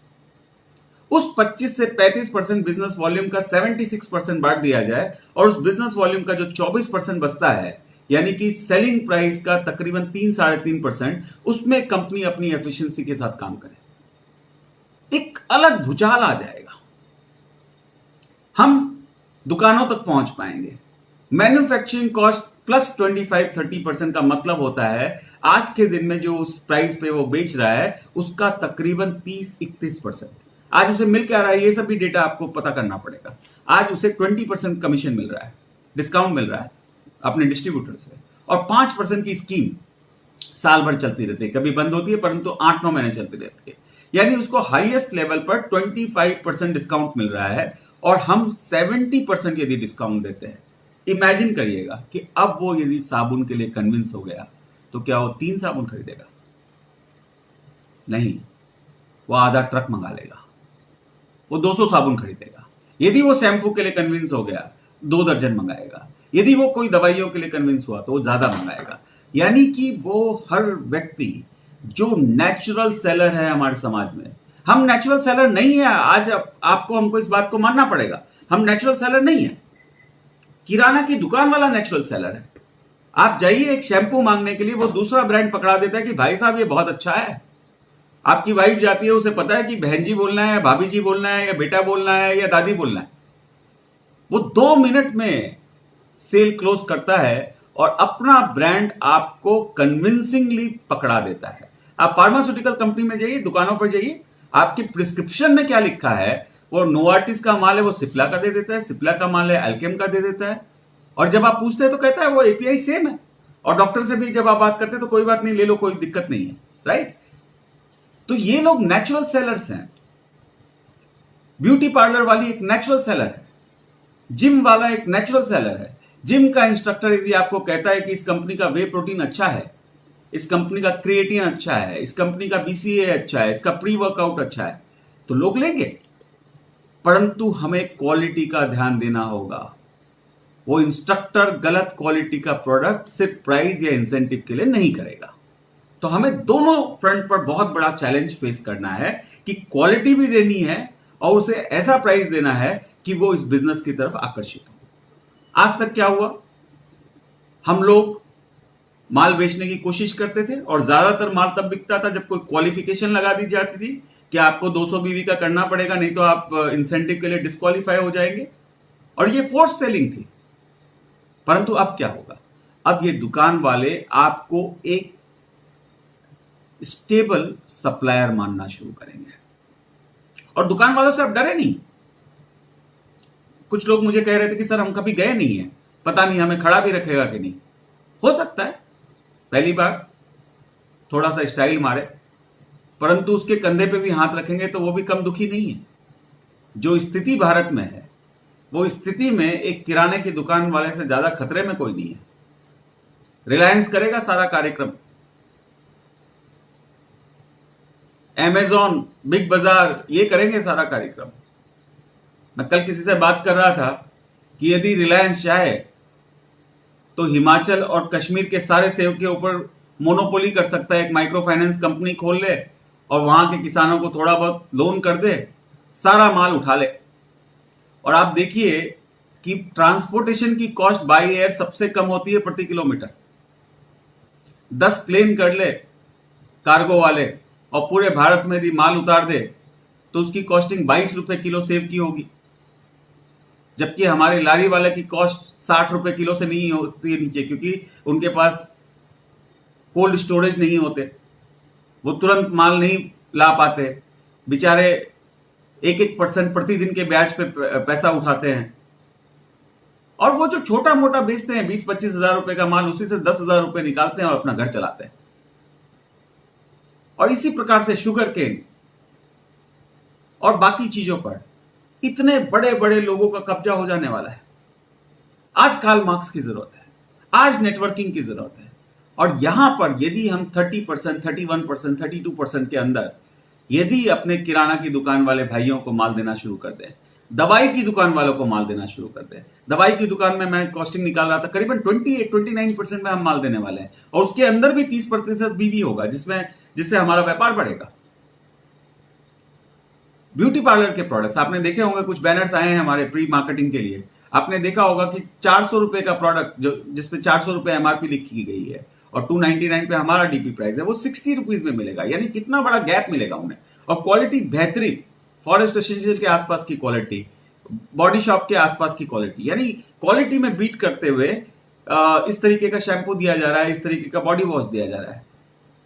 उस 25 से 35% बिजनेस वॉल्यूम का 76% बांट दिया जाए, और उस बिजनेस वॉल्यूम का जो 24% बचता है, यानी कि सेलिंग प्राइस का तकरीबन 3-3.5%, उसमें कंपनी अपनी एफिशिएंसी के साथ काम करे, एक अलग भूचाल आ जाएगा। हम दुकानों तक पहुंच पाएंगे। मैन्युफैक्चरिंग कॉस्ट प्लस 25-30% का मतलब होता है आज के दिन में जो उस प्राइस पे वो बेच रहा है उसका तकरीबन 30-31%। आज उसे मिल क्या रहा है, ये सब भी डेटा आपको पता करना पड़ेगा। आज उसे 20% कमीशन मिल रहा है, डिस्काउंट मिल रहा है अपने डिस्ट्रीब्यूटर से, और 5% की स्कीम साल भर चलती रहती है, कभी बंद होती है परंतु 8-9 महीने चलती रहती है। यानी उसको हाईएस्ट लेवल पर 25% डिस्काउंट मिल रहा है और हम 70% यदि डिस्काउंट देते हैं। इमेजिन करिएगा कि अब वो यदि साबुन के लिए कन्विंस हो गया तो क्या वो 3 साबुन खरीदेगा? नहीं, वो आधा ट्रक मंगा लेगा, वो 200 साबुन खरीदेगा। यदि वो शैम्पू के लिए कन्विंस हो गया 2 दर्जन मंगाएगा। यदि वो कोई दवाइयों के लिए कन्विंस हुआ तो वो ज्यादा मंगाएगा। यानी कि वो हर व्यक्ति जो नेचुरल सेलर है हमारे समाज में, हम नेचुरल सेलर नहीं है। आज आपको हमको इस बात को मानना पड़ेगा, हम नेचुरल सेलर नहीं है। किराना की दुकान वाला नेचुरल सेलर है। आप जाइए एक शैम्पू मांगने के लिए, वो दूसरा ब्रांड पकड़ा देता है कि भाई साहब ये बहुत अच्छा है। आपकी वाइफ जाती है, उसे पता है कि बहन जी बोलना है, भाभी जी बोलना है, या बेटा बोलना है, या दादी बोलना है। वो 2 मिनट में सेल क्लोज करता है और अपना ब्रांड आपको कन्विंसिंगली पकड़ा देता है। आप फार्मास्यूटिकल कंपनी में जाइए, दुकानों पर जाइए, आपके प्रिस्क्रिप्शन में क्या लिखा है, वो नोवार्टिस का माल है वो सिप्ला का दे देता है, सिप्ला का माल है अल्केम का दे देता है। और जब आप पूछते हैं तो कहता है वो एपीआई सेम है। और डॉक्टर से भी जब आप बात करते हैं तो कोई बात नहीं, ले लो, कोई दिक्कत नहीं है, राइट। तो ये लोग नेचुरल सेलर्स हैं। ब्यूटी पार्लर वाली एक नेचुरल सेलर है, जिम वाला एक नेचुरल सेलर है। जिम का इंस्ट्रक्टर यदि आपको कहता है कि इस कंपनी का वे प्रोटीन अच्छा है, इस कंपनी का क्रिएटिन अच्छा है, इस कंपनी का बीसीए अच्छा है, इसका प्री वर्कआउट अच्छा है, तो लोग लेंगे। परंतु हमें क्वालिटी का ध्यान देना होगा। वो इंस्ट्रक्टर गलत क्वालिटी का प्रोडक्ट सिर्फ प्राइस या इंसेंटिव के लिए नहीं करेगा। तो हमें दोनों फ्रंट पर बहुत बड़ा चैलेंज फेस करना है कि क्वालिटी भी देनी है और उसे ऐसा प्राइस देना है कि वो इस बिजनेस की तरफ आकर्षित हो। आज तक क्या हुआ, हम लोग माल बेचने की कोशिश करते थे और ज्यादातर माल तब बिकता था जब कोई क्वालिफिकेशन लगा दी जाती थी कि आपको 200 बीवी का करना पड़ेगा, नहीं तो आप इंसेंटिव के लिए डिस्क्वालीफाई हो जाएंगे, और ये फोर्स सेलिंग थी। परंतु अब क्या होगा, अब ये दुकान वाले आपको एक स्टेबल सप्लायर मानना शुरू करेंगे और दुकान वालों से आप डरे नहीं। कुछ लोग मुझे कह रहे थे कि सर हम कभी गए नहीं है, पता नहीं हमें खड़ा भी रखेगा कि नहीं। हो सकता है पहली बार थोड़ा सा स्टाइल मारे, परंतु उसके कंधे पे भी हाथ रखेंगे तो वो भी कम दुखी नहीं है। जो स्थिति भारत में है वो स्थिति में एक किराने की दुकान वाले से ज्यादा खतरे में कोई नहीं है। रिलायंस करेगा सारा कार्यक्रम, अमेज़न, बिग बाजार ये करेंगे सारा कार्यक्रम। मैं कल किसी से बात कर रहा था कि यदि रिलायंस चाहे तो हिमाचल और कश्मीर के सारे सेब के ऊपर मोनोपोली कर सकता है, एक माइक्रो फाइनेंस कंपनी खोल ले और वहां के किसानों को थोड़ा बहुत लोन कर दे, सारा माल उठा ले। और आप देखिए कि ट्रांसपोर्टेशन की कॉस्ट बाई एयर सबसे कम होती है प्रति किलोमीटर। 10 प्लेन कर ले कार्गो वाले और पूरे भारत में यदि माल उतार दे तो उसकी कॉस्टिंग 22 रुपए किलो सेब की होगी, जबकि हमारे लारी वाले की कॉस्ट 60 रुपए किलो से नहीं होती है नीचे, क्योंकि उनके पास कोल्ड स्टोरेज नहीं होते, वो तुरंत माल नहीं ला पाते, बेचारे 1% प्रतिदिन के ब्याज पे पैसा उठाते हैं। और वो जो छोटा मोटा बेचते हैं 20-25 हजार रुपए का माल, उसी से 10,000 रुपए निकालते हैं और अपना घर चलाते हैं। और इसी प्रकार से शुगर केन और बाकी चीजों पर इतने बड़े बड़े लोगों का कब्जा हो जाने वाला है। आज कार्ल मार्क्स की जरूरत है, आज नेटवर्किंग की जरूरत है। और यहां पर यदि हम 30%, 31%, 32% के अंदर यदि अपने किराना की दुकान वाले भाइयों को माल देना शुरू कर दें, दवाई की दुकान वालों को माल देना शुरू कर दें। दवाई की दुकान में मैं कॉस्टिंग निकाल रहा था, करीबन 28-29% में हम माल देने वाले हैं और उसके अंदर भी 30% बीवी होगा, जिससे हमारा व्यापार बढ़ेगा। ब्यूटी पार्लर के प्रोडक्ट्स आपने देखे होंगे, कुछ बैनर्स आए हैं हमारे प्री मार्केटिंग के लिए। आपने देखा होगा कि 400 रुपए का प्रोडक्ट जिसपे 400 रुपए एमआरपी लिखी गई है और 299 पे हमारा डीपी प्राइस है, वो 60 रुपीज में मिलेगा। यानी कितना बड़ा गैप मिलेगा उन्हें। और क्वालिटी बेहतरीन, फॉरेस्ट एसेंशियल के आसपास की क्वालिटी, बॉडी शॉप के आसपास की क्वालिटी, यानी क्वालिटी में बीट करते हुए इस तरीके का शैम्पू दिया जा रहा है, इस तरीके का बॉडी वॉश दिया जा रहा है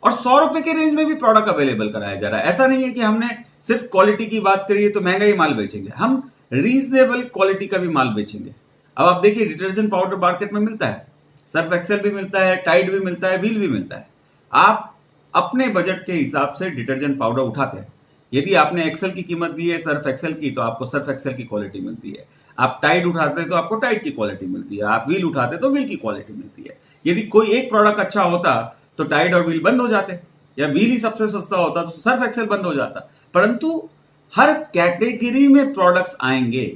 और 100 रुपए के रेंज में भी प्रोडक्ट अवेलेबल कराया जा रहा है। ऐसा नहीं है कि हमने सिर्फ क्वालिटी की बात करी है तो महंगा ही माल बेचेंगे, हम रीजनेबल क्वालिटी का भी माल बेचेंगे। अब आप देखिए डिटर्जेंट पाउडर मार्केट में मिलता है, सर्फ एक्सेल भी मिलता है, टाइड भी मिलता है, व्हील भी मिलता है। आप अपने बजट के हिसाब से डिटर्जेंट पाउडर उठाते हैं। यदि आपने एक्सेल की कीमत दी है सर्फ एक्सेल की, तो आपको सर्फ एक्सेल की क्वालिटी मिलती है। आप टाइड उठाते हैं तो आपको टाइड की क्वालिटी मिलती है। आप व्हील उठाते हैं तो व्हील की क्वालिटी मिलती है। यदि कोई एक प्रोडक्ट अच्छा होता तो टाइड और व्हील बंद हो जाते, या व्हील ही सबसे सस्ता होता तो सर्फ एक्सेल बंद हो जाता। परंतु हर कैटेगरी में प्रोडक्ट्स आएंगे।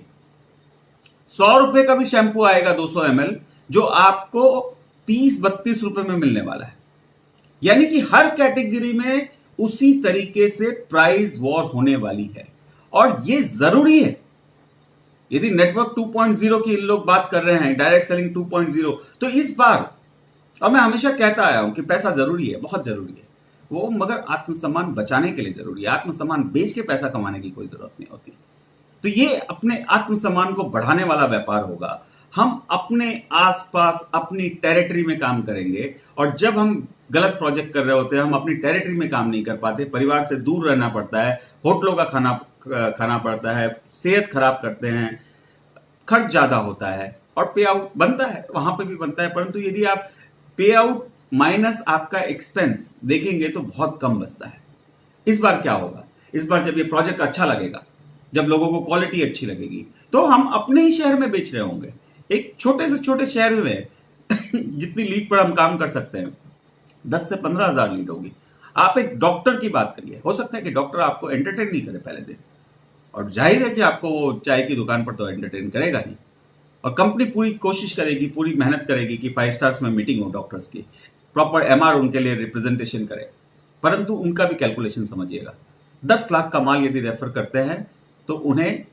100 रुपए का भी शैंपू आएगा 200 ml, जो आपको 30-32 रुपए में मिलने वाला है। यानी कि हर कैटेगरी में उसी तरीके से प्राइस वॉर होने वाली है, और ये जरूरी है। यदि नेटवर्क 2.0 की इन लोग बात कर रहे हैं, डायरेक्ट सेलिंग 2.0, तो इस बार, और मैं हमेशा कहता आया हूं कि पैसा जरूरी है, बहुत जरूरी है वो, मगर आत्मसम्मान बचाने के लिए जरूरी है। आत्मसम्मान बेच के पैसा कमाने की कोई जरूरत नहीं होती। तो ये अपने आत्मसम्मान को बढ़ाने वाला व्यापार होगा। हम अपने आसपास अपनी टेरिटरी में काम करेंगे, और जब हम गलत प्रोजेक्ट कर रहे होते हैं, हम अपनी टेरिटरी में काम नहीं कर पाते, परिवार से दूर रहना पड़ता है, होटलों का खाना पड़ता है, सेहत खराब करते हैं, खर्च ज्यादा होता है, और पे आउट बनता है, वहां पे भी बनता है। परंतु यदि आप पे आउट माइनस आपका एक्सपेंस देखेंगे तो बहुत कम बचता है। इस बार क्या होगा? इस बार जब ये प्रोजेक्ट अच्छा लगेगा, जब लोगों को क्वालिटी अच्छी लगेगी, तो हम अपने ही शहर में बेच रहे होंगे। एक छोटे से छोटे शहर में जितनी लीड पर हम काम कर सकते हैं, 10 से 15 हजार लीड होगी। आप एक डॉक्टर की बात करिए, हो सकता है कि डॉक्टर आपको एंटरटेन नहीं करे पहले दिन, और जाहिर है कि आपको वो चाय की दुकान पर तो एंटरटेन करेगा नहीं। और कंपनी पूरी कोशिश करेगी, पूरी मेहनत करेगी कि 5 स्टार्स में मीटिंग हो डॉक्टर्स की, प्रॉपर एमआर उनके लिए रिप्रेजेंटेशन करे। परंतु उनका भी कैलकुलेशन समझिएगा, 10 लाख का माल यदि रेफर करते हैं तो उन्हें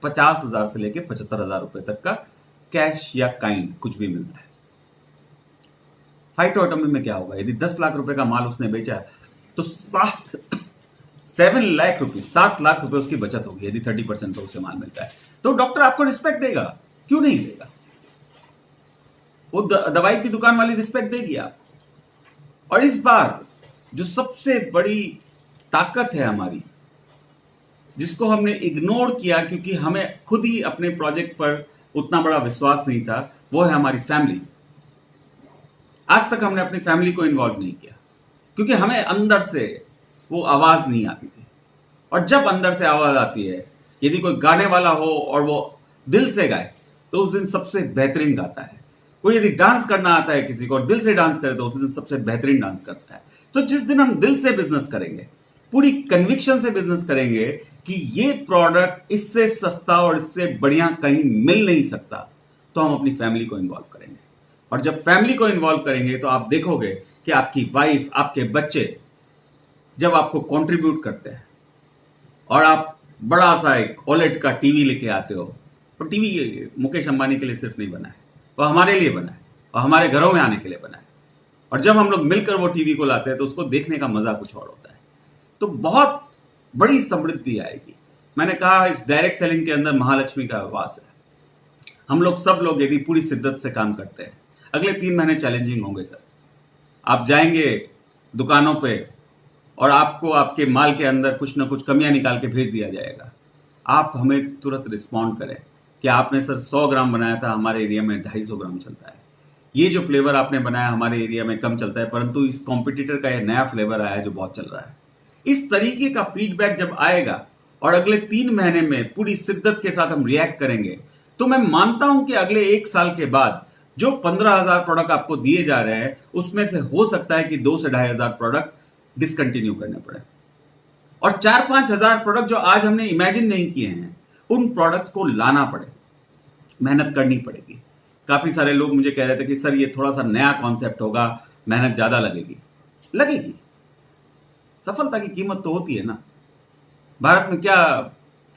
50,000 से लेकर 75,000 रुपए तक का कैश या काइंड कुछ भी मिलता है। फाइटो एटॉमी में क्या होगा? यदि 10 लाख रुपए का माल उसने बेचा तो 7 लाख रुपए, 7 लाख रुपए उसकी बचत होगी यदि 30% तो उसे माल मिलता है। तो डॉक्टर आपको रिस्पेक्ट देगा, क्यों नहीं देगा? वो दवाई की दुकान वाली रिस्पेक्ट देगी आप। और इस बार जो सबसे बड़ी ताकत है हमारी, जिसको हमने इग्नोर किया क्योंकि हमें खुद ही अपने प्रोजेक्ट पर उतना बड़ा विश्वास नहीं था, वो है हमारी फैमिली। आज तक हमने अपनी फैमिली को इन्वॉल्व नहीं किया क्योंकि हमें अंदर से वो आवाज नहीं आती थी। और जब अंदर से आवाज आती है, यदि कोई गाने वाला हो और वो दिल से गाए तो उस दिन सबसे बेहतरीन गाता है। कोई यदि डांस करना आता है किसी को और दिल से डांस करे तो उस दिन सबसे बेहतरीन डांस करता है। तो जिस दिन हम दिल से बिजनेस करेंगे, पूरी कन्विक्शन से बिजनेस करेंगे कि ये प्रोडक्ट इससे सस्ता और इससे बढ़िया कहीं मिल नहीं सकता, तो हम अपनी फैमिली को इन्वॉल्व करेंगे। और जब फैमिली को इन्वॉल्व करेंगे तो आप देखोगे कि आपकी वाइफ, आपके बच्चे जब आपको कंट्रीब्यूट करते हैं, और आप बड़ा सा एक ओलेड का टीवी लेके आते हो, तो टीवी मुकेश अंबानी के लिए सिर्फ नहीं बना है, वो हमारे लिए बना है और हमारे घरों में आने के लिए बना है। और जब हम लोग मिलकर वो टीवी को लाते हैं तो उसको देखने का मजा कुछ और होता है। तो बहुत बड़ी समृद्धि आएगी। मैंने कहा इस डायरेक्ट सेलिंग के अंदर महालक्ष्मी का वास है। हम लोग सब लोग यदि पूरी शिद्दत से काम करते हैं, अगले 3 महीने चैलेंजिंग होंगे सर। आप जाएंगे दुकानों पे और आपको आपके माल के अंदर कुछ ना कुछ कमियां निकाल के भेज दिया जाएगा। आप हमें तुरंत रिस्पॉन्ड करें कि आपने सर 100 ग्राम बनाया था, हमारे एरिया में 250 ग्राम चलता है। ये जो फ्लेवर आपने बनाया हमारे एरिया में कम चलता है, परंतु इस कॉम्पिटिटर का ये नया फ्लेवर आया है जो बहुत चल रहा है। इस तरीके का फीडबैक जब आएगा और अगले 3 महीने में पूरी शिद्दत के साथ हम रिएक्ट करेंगे, तो मैं मानता हूं कि अगले 1 साल के बाद जो 15,000 प्रोडक्ट आपको दिए जा रहे हैं, उसमें से हो सकता है कि 2 से 2,500 प्रोडक्ट डिसकंटिन्यू करने पड़े, और 4-5 हजार प्रोडक्ट जो आज हमने इमेजिन नहीं किए हैं, उन प्रोडक्ट्स को लाना पड़े, मेहनत करनी पड़ेगी। काफी सारे लोग मुझे कह रहे थे कि सर ये थोड़ा सा नया कॉन्सेप्ट होगा, मेहनत ज्यादा लगेगी। सफलता की कीमत तो होती है ना। भारत में क्या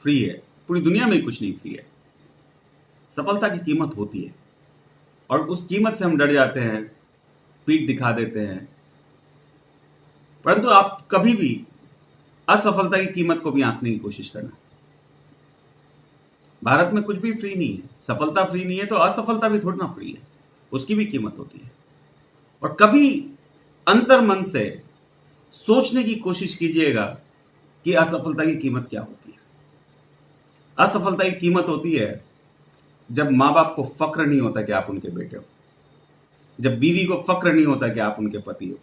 फ्री है? पूरी दुनिया में कुछ नहीं फ्री है। सफलता की कीमत होती है, और उस कीमत से हम डर जाते हैं, पीठ दिखा देते हैं। परंतु आप कभी भी असफलता की कीमत को भी आंकने की कोशिश करना। भारत में कुछ भी फ्री नहीं है। सफलता फ्री नहीं है तो असफलता भी थोड़ा ना फ्री है, उसकी भी कीमत होती है। और कभी अंतर मन से सोचने की कोशिश कीजिएगा कि असफलता की कीमत क्या होती है। असफलता की कीमत होती है जब मां बाप को फक्र नहीं होता कि आप उनके बेटे हो, जब बीवी को फक्र नहीं होता कि आप उनके पति हो,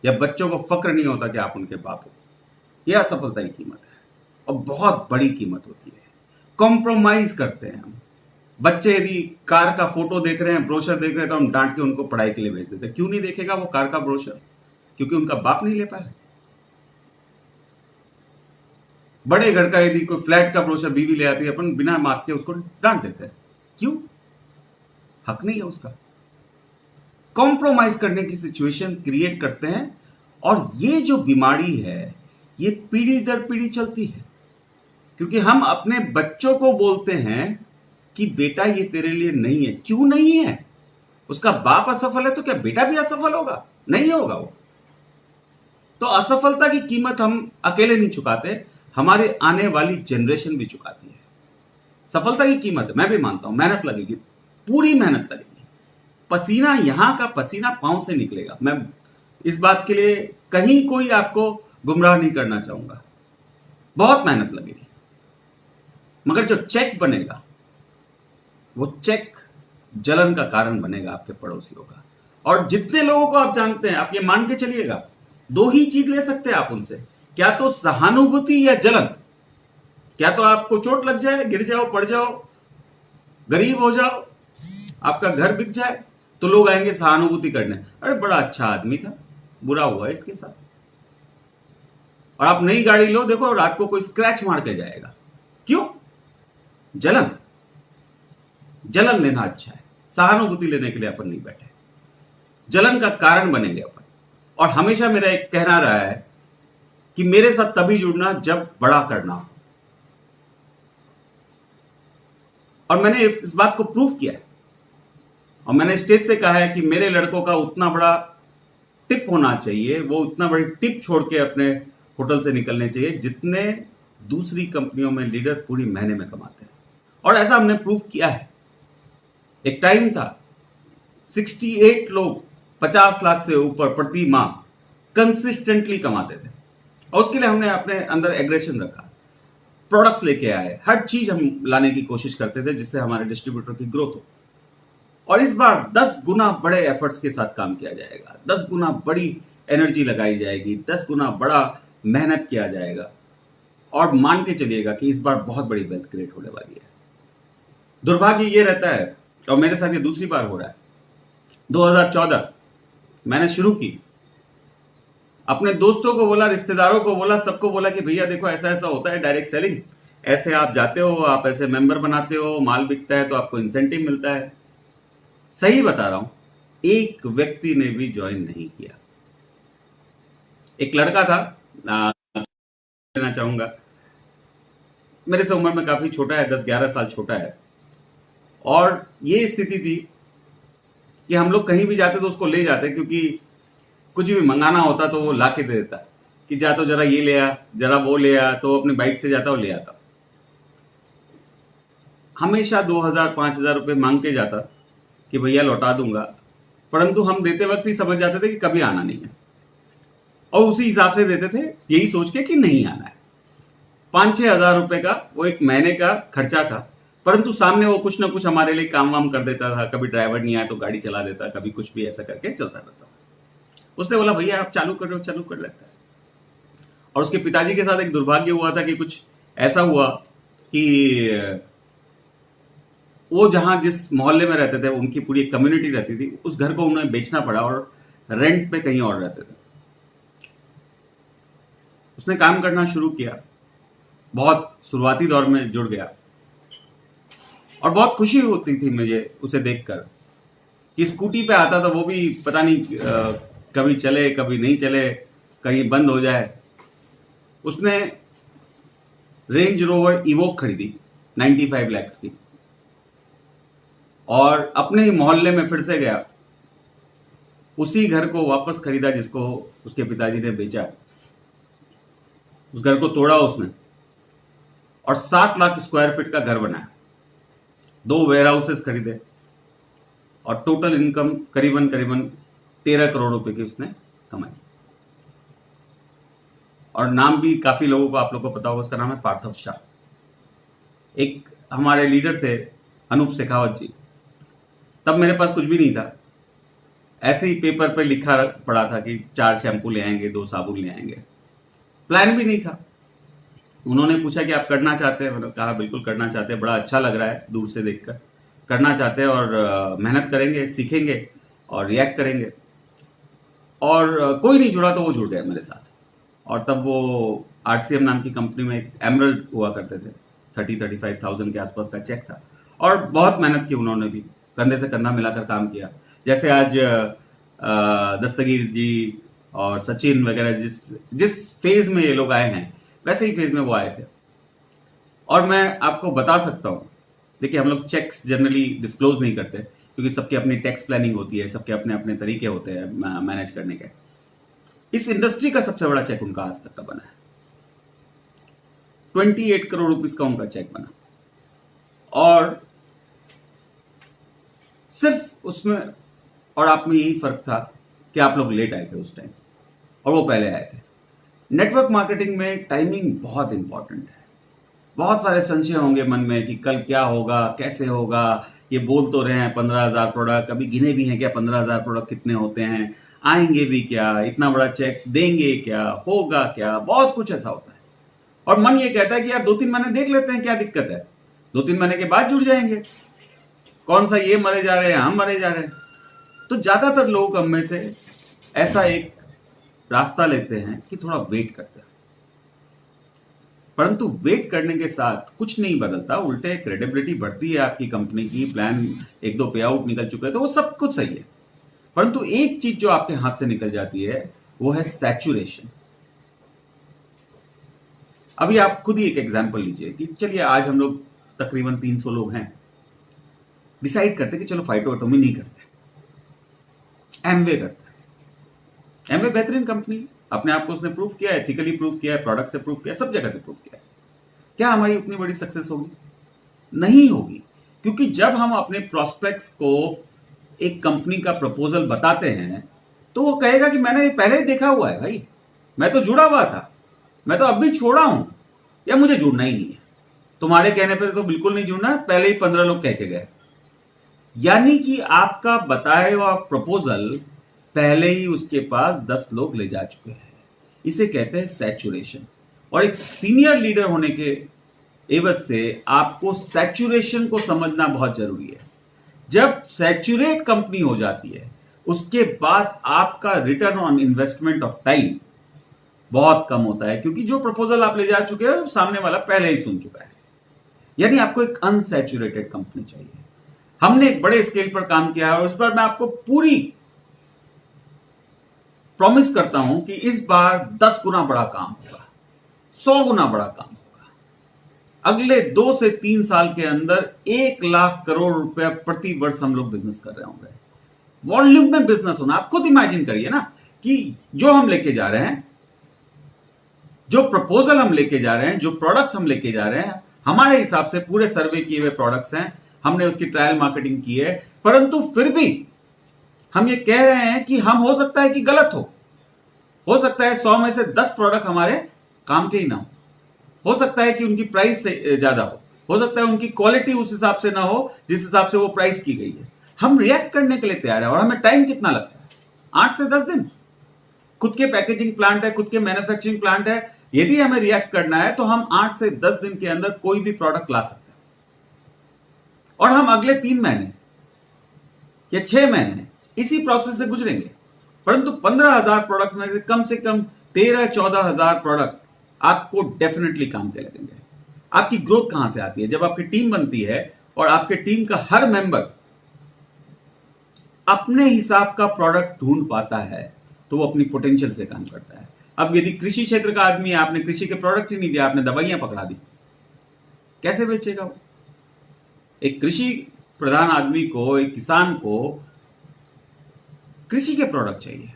या बच्चों को फक्र नहीं होता कि आप उनके बाप हो। यह असफलता की कीमत है और बहुत बड़ी कीमत होती है। कॉम्प्रोमाइज करते हैं हम। बच्चे यदि कार का फोटो देख रहे हैं, ब्रोशर देख रहे हैं, तो हम डांट के उनको पढ़ाई के लिए भेज देते हैं। क्यों नहीं देखेगा वो कार का ब्रोशर? क्योंकि उनका बाप नहीं ले पाया। बड़े घर का यदि कोई फ्लैट का ब्रोशर बीवी ले आती है, अपन बिना मांग के उसको डांट देते हैं। क्यों? हक नहीं है उसका। कॉम्प्रोमाइज करने की सिचुएशन क्रिएट करते हैं और ये जो बीमारी है ये पीढ़ी दर पीढ़ी चलती है। क्योंकि हम अपने बच्चों को बोलते हैं कि बेटा ये तेरे लिए नहीं है। क्यों नहीं है? उसका बाप असफल है तो क्या बेटा भी असफल होगा? नहीं होगा वो। तो असफलता की कीमत हम अकेले नहीं चुकाते, हमारे आने वाली जनरेशन भी चुकाती है। सफलता की कीमत मैं भी मानता हूं, मेहनत लगेगी, पूरी मेहनत लगेगी। पसीना, यहां का पसीना पांव से निकलेगा। मैं इस बात के लिए कहीं कोई आपको गुमराह नहीं करना चाहूंगा। बहुत मेहनत लगेगी, मगर जो चेक बनेगा वो चेक जलन का कारण बनेगा आपके पड़ोसियों का। और जितने लोगों को आप जानते हैं, आप ये मान के चलिएगा, दो ही चीज ले सकते हैं आप उनसे, क्या तो सहानुभूति या जलन। क्या तो आपको चोट लग जाए, गिर जाओ, पड़ जाओ, गरीब हो जाओ, आपका घर बिक जाए, तो लोग आएंगे सहानुभूति करने, अरे बड़ा अच्छा आदमी था, बुरा हुआ है इसके साथ। और आप नई गाड़ी लो, देखो रात को कोई स्क्रैच मार के जाएगा। क्यों? जलन। जलन लेना अच्छा है, सहानुभूति लेने के लिए अपन नहीं बैठे। जलन का कारण बनेंगे अपन। और हमेशा मेरा एक कहना रहा है कि मेरे साथ तभी जुड़ना जब बड़ा करना हो। और मैंने इस बात को प्रूव किया है। और मैंने स्टेज से कहा है कि मेरे लड़कों का उतना बड़ा टिप होना चाहिए, वो उतना बड़ी टिप छोड़ के अपने होटल से निकलने चाहिए जितने दूसरी कंपनियों में लीडर पूरी महीने में कमाते हैं। और ऐसा हमने प्रूव किया है। एक टाइम था 68 लोग 50 लाख से ऊपर प्रति माह कंसिस्टेंटली कमाते थे। और उसके लिए हमने अपने अंदर एग्रेशन रखा, प्रोडक्ट्स लेके आए, हर चीज हम लाने की कोशिश करते थे जिससे हमारे डिस्ट्रीब्यूटर की ग्रोथ हो। और इस बार 10 गुना बड़े एफर्ट्स के साथ काम किया जाएगा, 10 गुना बड़ी एनर्जी लगाई जाएगी, 10 गुना बड़ा मेहनत किया जाएगा। और मान के चलिएगा कि इस बार बहुत बड़ी वेल्थ क्रिएट होने वाली है। दुर्भाग्य ये रहता है, और मेरे साथ ये दूसरी बार हो रहा है, 2014 मैंने शुरू की, अपने दोस्तों को बोला, रिश्तेदारों को बोला, सबको बोला कि भैया देखो ऐसा ऐसा होता है डायरेक्ट सेलिंग, ऐसे आप जाते हो, आप ऐसे मेंबर बनाते हो, माल बिकता है तो आपको इंसेंटिव मिलता है। सही बता रहा हूं, एक व्यक्ति ने भी ज्वाइन नहीं किया। एक लड़का था, लेना चाहूंगा, मेरे से उम्र में काफी छोटा है, 10-11 साल छोटा है। और ये स्थिति थी कि हम लोग कहीं भी जाते तो उसको ले जाते, क्योंकि कुछ भी मंगाना होता तो वो ला के दे देता कि जा तो जरा ये ले आ, जरा वो ले आ, तो अपनी बाइक से जाता और ले आता। हमेशा 2000-5000 रुपए मांग के जाता कि भैया लौटा दूंगा, परंतु हम देते वक्त ही समझ जाते थे कि कभी आना नहीं है, और उसी हिसाब से देते थे यही सोच के कि नहीं आना है। 5-6 हजार रुपए का वो एक महीने का खर्चा था, परंतु सामने वो कुछ ना कुछ हमारे लिए काम वाम कर देता था। कभी ड्राइवर नहीं आया तो गाड़ी चला देता, कभी कुछ भी ऐसा करके चलता रहता। उसने बोला भैया आप चालू कर रहे हो, चालू कर लेता है। और उसके पिताजी के साथ एक दुर्भाग्य हुआ था कि कुछ ऐसा हुआ कि वो जहां जिस मोहल्ले में रहते थे, उनकी पूरी कम्युनिटी रहती थी, उस घर को उन्हें बेचना पड़ा और रेंट पे कहीं और रहते थे। उसने काम करना शुरू किया, बहुत शुरुआती दौर में जुड़ गया, और बहुत खुशी होती थी मुझे उसे देखकर कि स्कूटी पे आता था, वो भी पता नहीं कभी चले कभी नहीं चले, कहीं बंद हो जाए। उसने रेंज रोवर इवोक खरीदी 95 लाख की, और अपने ही मोहल्ले में फिर से गया, उसी घर को वापस खरीदा जिसको उसके पिताजी ने बेचा। उस घर को तोड़ा उसने और 7 लाख स्क्वायर फीट का घर बनाया, 2 वेयर हाउसेस खरीदे, और टोटल इनकम करीबन 13 करोड़ रुपए की उसने कमाई। और नाम भी काफी लोगों को, आप लोगों को पता होगा, उसका नाम है पार्थव शाह। एक हमारे लीडर थे अनूप शेखावत जी, तब मेरे पास कुछ भी नहीं था, ऐसे ही पेपर पे लिखा पड़ा था कि 4 शैम्पू ले आएंगे, 2 साबुन ले आएंगे, प्लान भी नहीं था। उन्होंने पूछा कि आप करना चाहते हैं? मैंने कहा बिल्कुल करना चाहते हैं, बड़ा अच्छा लग रहा है दूर से देखकर, करना चाहते हैं और मेहनत करेंगे, सीखेंगे और रिएक्ट करेंगे। और कोई नहीं जुड़ा तो वो जुड़ गए मेरे साथ। और तब वो आरसीएम नाम की कंपनी में एक एमरल्ड हुआ करते थे, 30-35,000 के आसपास का चेक था। और बहुत मेहनत की उन्होंने भी, कंधे से कंधा मिलाकर काम किया। जैसे आज दस्तगीर जी और सचिन वगैरह जिस फेज में ये लोग आए हैं, वैसे ही फेज में वो आए थे। और मैं आपको बता सकता हूं, देखिए हम लोग चेक्स जनरली डिस्क्लोज नहीं करते क्योंकि सबकी अपनी टैक्स प्लानिंग होती है, सबके अपने अपने तरीके होते हैं मैनेज करने के। इस इंडस्ट्री का सबसे बड़ा चेक उनका आज तक का बना है, 28 करोड़ रुपीस का उनका चेक बना। और सिर्फ उसमें और आप में यही फर्क था कि आप लोग लेट आए थे उस टाइम और वो पहले आए थे। नेटवर्क मार्केटिंग में टाइमिंग बहुत इंपॉर्टेंट है। बहुत सारे संशय होंगे मन में कि कल क्या होगा, कैसे होगा, ये बोल तो रहे हैं 15,000 प्रोडक्ट, कभी गिने भी हैं क्या 15,000 प्रोडक्ट कितने होते हैं, आएंगे भी क्या, इतना बड़ा चेक देंगे क्या, होगा क्या, बहुत कुछ ऐसा होता है। और मन ये कहता है कि यार 2-3 महीने देख लेते हैं, क्या दिक्कत है, 2-3 महीने के बाद जुड़ जाएंगे, कौन सा ये मरे जा रहे हैं, हम मरे जा रहे हैं। तो ज्यादातर लोग हम में से ऐसा एक रास्ता लेते हैं कि थोड़ा वेट करते हैं, परंतु वेट करने के साथ कुछ नहीं बदलता, उल्टे क्रेडिबिलिटी बढ़ती है आपकी कंपनी की। प्लान 1-2 पे आउट निकल चुके हैं तो वो सब कुछ सही है, परंतु एक चीज जो आपके हाथ से निकल जाती है वो है सैचुरेशन। अभी आप खुद ही एक एग्जांपल लीजिए कि चलिए आज हम लोग तकरीबन 300 लोग हैं, डिसाइड करते कि चलो फाइटोएटोमी नहीं करते, एमवे करते हैं। एमवे बेहतरीन कंपनी, अपने आप को उसने प्रूव किया है, एथिकली प्रूव किया है, प्रोडक्ट से प्रूव किया है, सब जगह से प्रूव किया है। क्या हमारी उतनी बड़ी सक्सेस होगी? नहीं होगी, क्योंकि जब हम अपने प्रोस्पेक्ट्स को एक कंपनी का प्रपोजल बताते हैं तो वो कहेगा कि मैंने पहले ही देखा हुआ है भाई, मैं तो जुड़ा हुआ था, मैं तो अब भी छोड़ा हूं, या मुझे जुड़ना ही नहीं है, तुम्हारे कहने पर तो बिल्कुल नहीं जुड़ना, पहले ही 15 लोग कह के गए। यानी कि आपका बताया हुआ प्रपोजल पहले ही उसके पास 10 लोग ले जा चुके हैं। इसे कहते हैं सैचुरेशन। और एक सीनियर लीडर होने के एवज से आपको सैचुरेशन को समझना बहुत जरूरी है। जब सैचुरेट कंपनी हो जाती है उसके बाद आपका return on investment of time बहुत कम होता है, क्योंकि जो प्रपोजल आप ले जा चुके हैं सामने वाला पहले ही सुन चुका है। यानी आपको एक अनसैचुरेटेड कंपनी चाहिए। हमने एक बड़े स्केल पर काम किया है और उस पर मैं आपको पूरी प्रॉमिस करता हूं कि इस बार 10 गुना बड़ा काम होगा, 100 गुना बड़ा काम होगा। अगले 2 से 3 साल के अंदर 1 लाख करोड़ रुपया प्रति वर्ष हम लोग बिजनेस कर रहे होंगे। वॉल्यूम में बिजनेस होना, आप खुद इमेजिन करिए ना कि जो हम लेके जा रहे हैं, जो प्रपोजल हम लेके जा रहे हैं, जो प्रोडक्ट्स हम लेके जा रहे हैं, हमारे हिसाब से पूरे सर्वे किए हुए प्रोडक्ट्स हैं, हमने उसकी ट्रायल मार्केटिंग की है, परंतु फिर भी हम ये कह रहे हैं कि हम हो सकता है कि गलत हो सकता है 100 में से 10 प्रोडक्ट हमारे काम के ही ना हो सकता है कि उनकी प्राइस से ज्यादा हो सकता है उनकी क्वालिटी उस हिसाब से ना हो जिस हिसाब से वो प्राइस की गई है। हम रिएक्ट करने के लिए तैयार है। और हमें टाइम कितना लगता है? 8 से 10 दिन। खुद के पैकेजिंग प्लांट है, खुद के मैन्युफैक्चरिंग प्लांट है। यदि हमें रिएक्ट करना है तो हम 8 से 10 दिन के अंदर कोई भी प्रोडक्ट ला सकते हैं। और हम अगले 3 महीने या 6 महीने इसी प्रोसेस से गुजरेंगे, परंतु 15,000 प्रोडक्ट में से कम 13-14,000 प्रोडक्ट आपको डेफिनेटली काम के लगेंगे। आपकी ग्रोथ कहां से आती है? जब आपकी टीम बनती है और आपके टीम का हर मेंबर अपने हिसाब का प्रोडक्ट ढूंढ पाता है तो वो अपनी पोटेंशियल से काम करता है। अब यदि कृषि क्षेत्र का आदमी है, आपने कृषि के प्रोडक्ट ही नहीं दिया, आपने दवाइयां पकड़ा दी, कैसे बेचेगा वो? एक कृषि प्रधान आदमी को, एक किसान को कृषि के प्रोडक्ट चाहिए,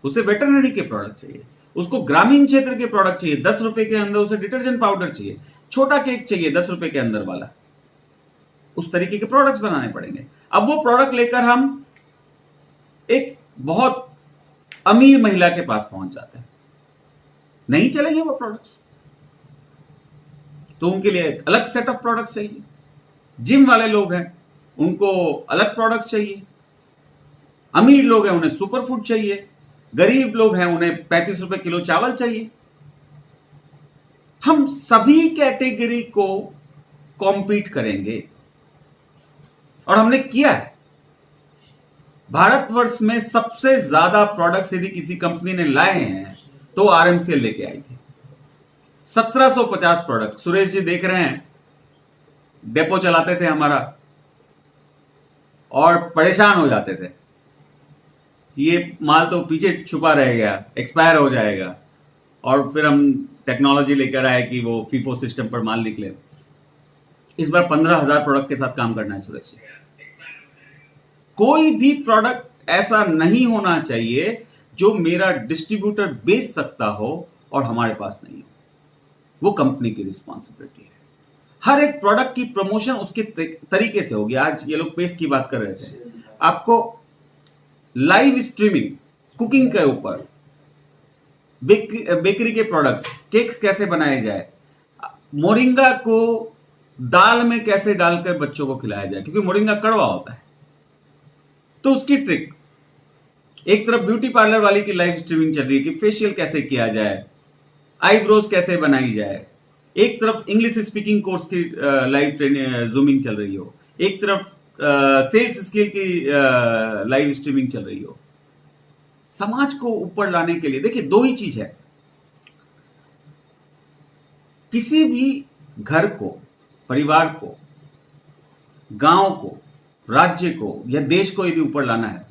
उसे वेटरनरी के प्रोडक्ट चाहिए, उसको ग्रामीण क्षेत्र के प्रोडक्ट चाहिए। 10 रुपए के अंदर उसे डिटर्जेंट पाउडर चाहिए, छोटा केक चाहिए 10 रुपए के अंदर वाला। उस तरीके के प्रोडक्ट्स बनाने पड़ेंगे। अब वो प्रोडक्ट लेकर हम एक बहुत अमीर महिला के पास पहुंच जाते हैं, नहीं चलेंगे वो प्रोडक्ट्स, तो उनके लिए एक अलग सेट ऑफ प्रोडक्ट्स चाहिए। जिम वाले लोग हैं, उनको अलग प्रोडक्ट्स चाहिए। अमीर लोग हैं उन्हें सुपर फूड चाहिए, गरीब लोग हैं उन्हें 35 रुपए किलो चावल चाहिए। हम सभी कैटेगरी को कॉम्पीट करेंगे और हमने किया है। भारतवर्ष में सबसे ज्यादा प्रोडक्ट्स यदि किसी कंपनी ने लाए हैं तो आरएमसीएल लेके आई थी, 1750 प्रोडक्ट। सुरेश जी देख रहे हैं, डेपो चलाते थे हमारा और परेशान हो जाते थे, ये माल तो पीछे छुपा रह गया, एक्सपायर हो जाएगा, और फिर हम टेक्नोलॉजी लेकर आए कि वो फीफो सिस्टम पर माल निकले। इस बार 15,000 प्रोडक्ट के साथ काम करना है सुरेश जी। कोई भी प्रोडक्ट ऐसा नहीं होना चाहिए जो मेरा डिस्ट्रीब्यूटर बेच सकता हो और हमारे पास नहीं हो, वो कंपनी की रिस्पॉन्सिबिलिटी है। हर एक प्रोडक्ट की प्रमोशन उसके तरीके से होगी। आज ये लोग पेस्ट की बात कर रहे थे, आपको लाइव स्ट्रीमिंग कुकिंग के ऊपर, बेकरी के प्रोडक्ट्स, केक्स कैसे बनाए जाए, मोरिंगा को दाल में कैसे डालकर बच्चों को खिलाया जाए, क्योंकि मोरिंगा कड़वा होता है, तो उसकी ट्रिक। एक तरफ ब्यूटी पार्लर वाली की लाइव स्ट्रीमिंग चल रही है कि फेशियल कैसे किया जाए, आईब्रोज कैसे बनाई जाए, एक तरफ इंग्लिश स्पीकिंग कोर्स की लाइव जूमिंग चल रही हो, एक तरफ सेल्स स्किल की लाइव स्ट्रीमिंग चल रही हो। समाज को ऊपर लाने के लिए देखिए दो ही चीज है, किसी भी घर को, परिवार को, गांव को, राज्य को या देश को यदि ऊपर लाना है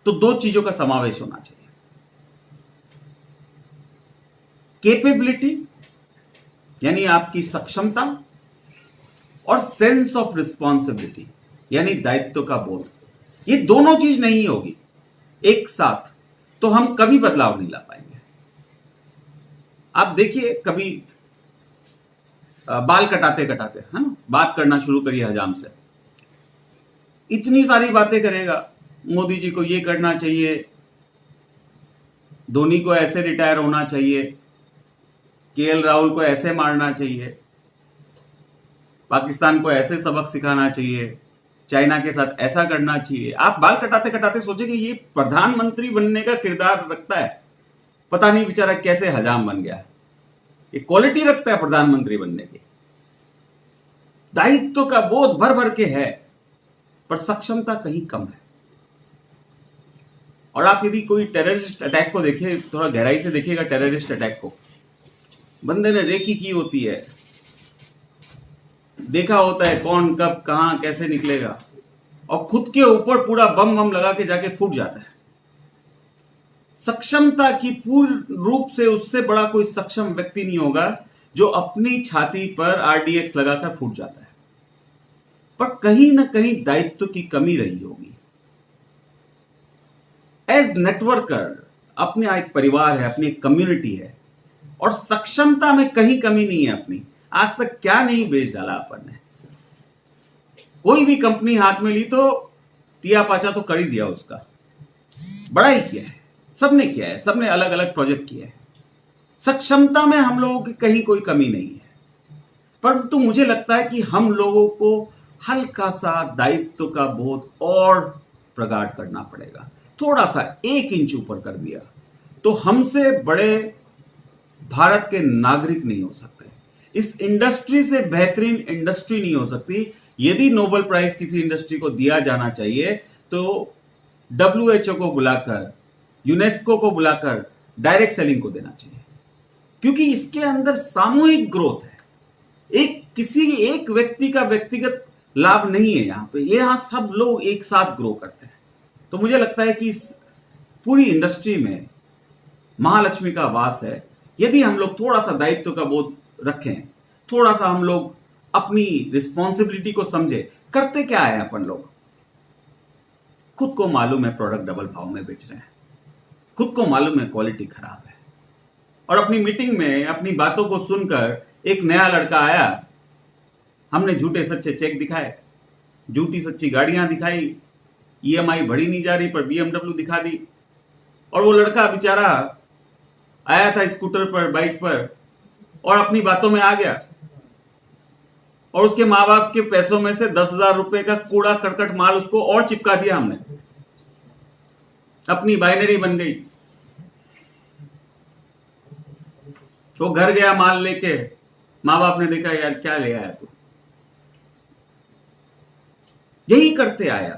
तो दो चीजों का समावेश होना चाहिए, कैपेबिलिटी यानी आपकी सक्षमता, और सेंस ऑफ रिस्पॉन्सिबिलिटी यानी दायित्व का बोध। ये दोनों चीज नहीं होगी एक साथ तो हम कभी बदलाव नहीं ला पाएंगे। आप देखिए, कभी बाल कटाते कटाते, है ना, बात करना शुरू करिए हजाम से, इतनी सारी बातें करेगा, मोदी जी को ये करना चाहिए, धोनी को ऐसे रिटायर होना चाहिए, केएल राहुल को ऐसे मारना चाहिए, पाकिस्तान को ऐसे सबक सिखाना चाहिए, चाइना के साथ ऐसा करना चाहिए। आप बाल कटाते कटाते सोचेंगे ये प्रधानमंत्री बनने का किरदार रखता है, पता नहीं बेचारा कैसे हजाम बन गया है। ये क्वालिटी रखता है प्रधानमंत्री बनने की, दायित्व का बोध भर भर के है, पर सक्षमता कहीं कम है। और आप यदि कोई टेररिस्ट अटैक को देखिए, थोड़ा गहराई से देखिएगा टेररिस्ट अटैक को, बंदे ने रेकी की होती है, देखा होता है कौन कब कहां कैसे निकलेगा, और खुद के ऊपर पूरा बम बम लगा के जाके फूट जाता है। सक्षमता की पूर्ण रूप से उससे बड़ा कोई सक्षम व्यक्ति नहीं होगा जो अपनी छाती पर आरडीएक्स लगाकर फूट जाता है, पर कहीं ना कहीं दायित्व की कमी रही होगी। एज नेटवर्कर अपने एक परिवार है, अपनी एक कम्युनिटी है, और सक्षमता में कहीं कमी नहीं है अपनी। आज तक क्या नहीं बेच डाला अपन ने, कोई भी कंपनी हाथ में ली तो तिया पाचा तो कर ही दिया, उसका बड़ा ही किया है, सबने किया है, सबने अलग अलग प्रोजेक्ट किए हैं। सक्षमता में हम लोगों की कहीं कोई कमी नहीं है, परंतु मुझे लगता है कि हम लोगों को हल्का सा दायित्व का बोध और प्रगाढ़ करना पड़ेगा। थोड़ा सा 1 इंच ऊपर कर दिया तो हमसे बड़े भारत के नागरिक नहीं हो सकते, इस इंडस्ट्री से बेहतरीन इंडस्ट्री नहीं हो सकती। यदि नोबेल प्राइज किसी इंडस्ट्री को दिया जाना चाहिए तो WHO को बुलाकर, यूनेस्को को बुलाकर डायरेक्ट सेलिंग को देना चाहिए, क्योंकि इसके अंदर सामूहिक ग्रोथ है, किसी एक व्यक्ति का व्यक्तिगत लाभ नहीं है यहां पे, यहां सब लोग एक साथ ग्रो करते हैं। तो मुझे लगता है कि इस पूरी इंडस्ट्री में महालक्ष्मी का वास है। यदि हम लोग थोड़ा सा दायित्व का बोध रखें, थोड़ा सा हम लोग अपनी रिस्पॉन्सिबिलिटी को समझे, करते क्या है अपन लोग, खुद को मालूम है प्रोडक्ट डबल भाव में बेच रहे हैं, खुद को मालूम है क्वालिटी खराब है, और अपनी मीटिंग में अपनी बातों को सुनकर एक नया लड़का आया, हमने झूठे सच्चे चेक दिखाए, झूठी सच्ची गाड़ियां दिखाई, EMI बढ़ी नहीं जा रही पर BMW दिखा दी, और वो लड़का बेचारा आया था स्कूटर पर, बाइक पर, और अपनी बातों में आ गया, और उसके माँ बाप के पैसों में से 10,000 रुपए का कूड़ा करकट माल उसको और चिपका दिया हमने। अपनी बाइनरी बन गई। वो घर गया माल लेके, माँ बाप ने देखा यार क्या ले आया तू। यही करते आया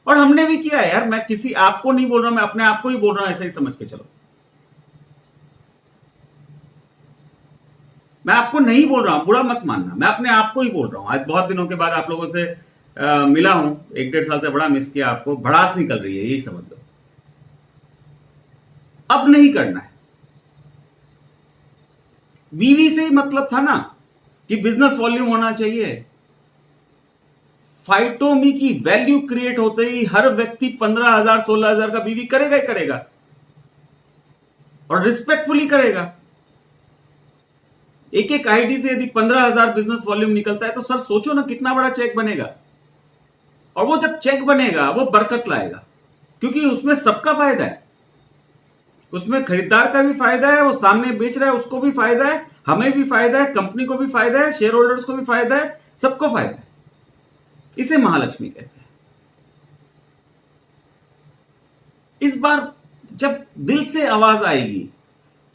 और हमने भी किया यार। मैं किसी आपको नहीं बोल रहा, मैं अपने आप को ही बोल रहा हूं, ऐसे ही समझ के चलो। मैं आपको नहीं बोल रहा हूं, बुरा मत मानना, मैं अपने आप को ही बोल रहा हूं। आज बहुत दिनों के बाद आप लोगों से मिला हूं, 1-1.5 साल से बड़ा मिस किया आपको। भड़ास निकल रही है, यही समझ लो। अब नहीं करना है। बीवी से ही मतलब था ना कि बिजनेस वॉल्यूम होना चाहिए। फाइटोमी की वैल्यू क्रिएट होते ही हर व्यक्ति 15,000 16,000 का बीवी करेगा ही करेगा और रिस्पेक्टफुली करेगा। एक एक आईडी से यदि 15,000 बिजनेस वॉल्यूम निकलता है तो सर सोचो ना कितना बड़ा चेक बनेगा। और वो जब चेक बनेगा वो बरकत लाएगा, क्योंकि उसमें सबका फायदा है। उसमें खरीदार का भी फायदा है, वो सामने बेच रहा है उसको भी फायदा है, हमें भी फायदा है, कंपनी को भी फायदा है, शेयर होल्डर्स को भी फायदा है, सबको फायदा है। इसे महालक्ष्मी कहते हैं। इस बार जब दिल से आवाज आएगी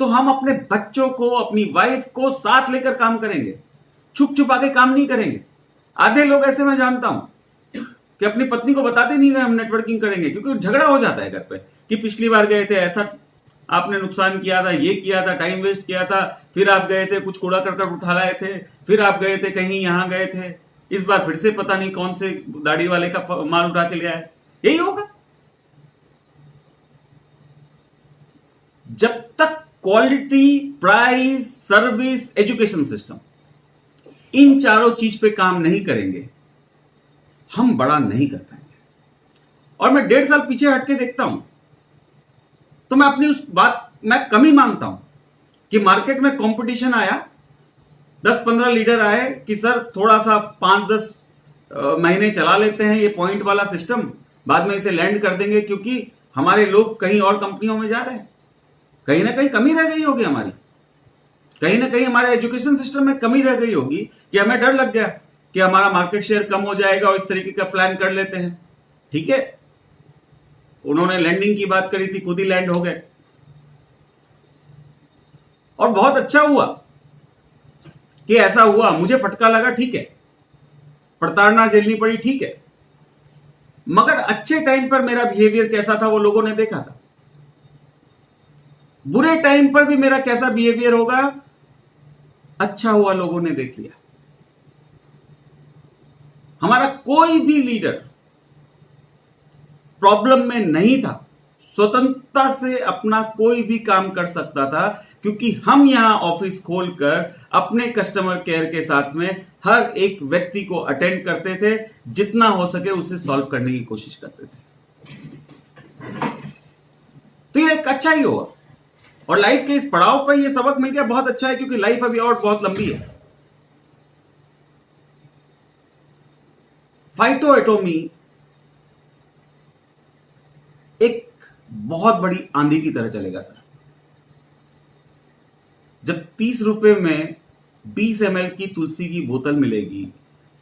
तो हम अपने बच्चों को, अपनी वाइफ को साथ लेकर काम करेंगे, छुप छुपा के काम नहीं करेंगे। आधे लोग ऐसे मैं जानता हूं कि अपनी पत्नी को बताते नहीं गए हम नेटवर्किंग करेंगे, क्योंकि झगड़ा हो जाता है घर पे कि पिछली बार गए थे ऐसा आपने नुकसान किया था, ये किया था, टाइम वेस्ट किया था, फिर आप गए थे कुछ कूड़ा करकट उठा लाए थे, फिर आप गए थे कहीं यहां गए थे, इस बार फिर से पता नहीं कौन से दाढ़ी वाले का माल उठा के ले आए। यही होगा। जब तक quality, price, service, education system, इन चारों चीज पे काम नहीं करेंगे हम बड़ा नहीं कर पाएंगे। और मैं 1.5 साल पीछे हटके देखता हूं तो मैं अपनी उस बात मैं कमी मानता हूं कि मार्केट में कंपटीशन आया, 10-15 लीडर आए कि सर थोड़ा सा 5-10 महीने चला लेते हैं ये पॉइंट वाला सिस्टम, बाद में इसे लैंड कर देंगे, क्योंकि हमारे लोग कहीं और कंपनियों में जा रहे हैं। कहीं ना कहीं कमी रह गई होगी हमारी, कहीं ना कहीं हमारे एजुकेशन सिस्टम में कमी रह गई होगी कि हमें डर लग गया कि हमारा मार्केट शेयर कम हो जाएगा और इस तरीके का प्लान कर लेते हैं। ठीक है, उन्होंने लैंडिंग की बात करी थी, खुद ही लैंड हो गए और बहुत अच्छा हुआ कि ऐसा हुआ। मुझे फटका लगा, ठीक है, प्रताड़ना झेलनी पड़ी, ठीक है, मगर अच्छे टाइम पर मेरा बिहेवियर कैसा था वो लोगों ने देखा था। बुरे टाइम पर भी मेरा कैसा बिहेवियर होगा, अच्छा हुआ लोगों ने देख लिया। हमारा कोई भी लीडर प्रॉब्लम में नहीं था, स्वतंत्रता से अपना कोई भी काम कर सकता था, क्योंकि हम यहां ऑफिस खोलकर अपने कस्टमर केयर के साथ में हर एक व्यक्ति को अटेंड करते थे, जितना हो सके उसे सॉल्व करने की कोशिश करते थे। तो ये एक अच्छा ही होगा। और लाइफ के इस पड़ाव पर ये सबक मिल गया, बहुत अच्छा है, क्योंकि लाइफ अभी और बहुत लंबी है। फाइटो एटोमी एक बहुत बड़ी आंधी की तरह चलेगा सर। जब 30 रुपए में 20 ml की तुलसी की बोतल मिलेगी,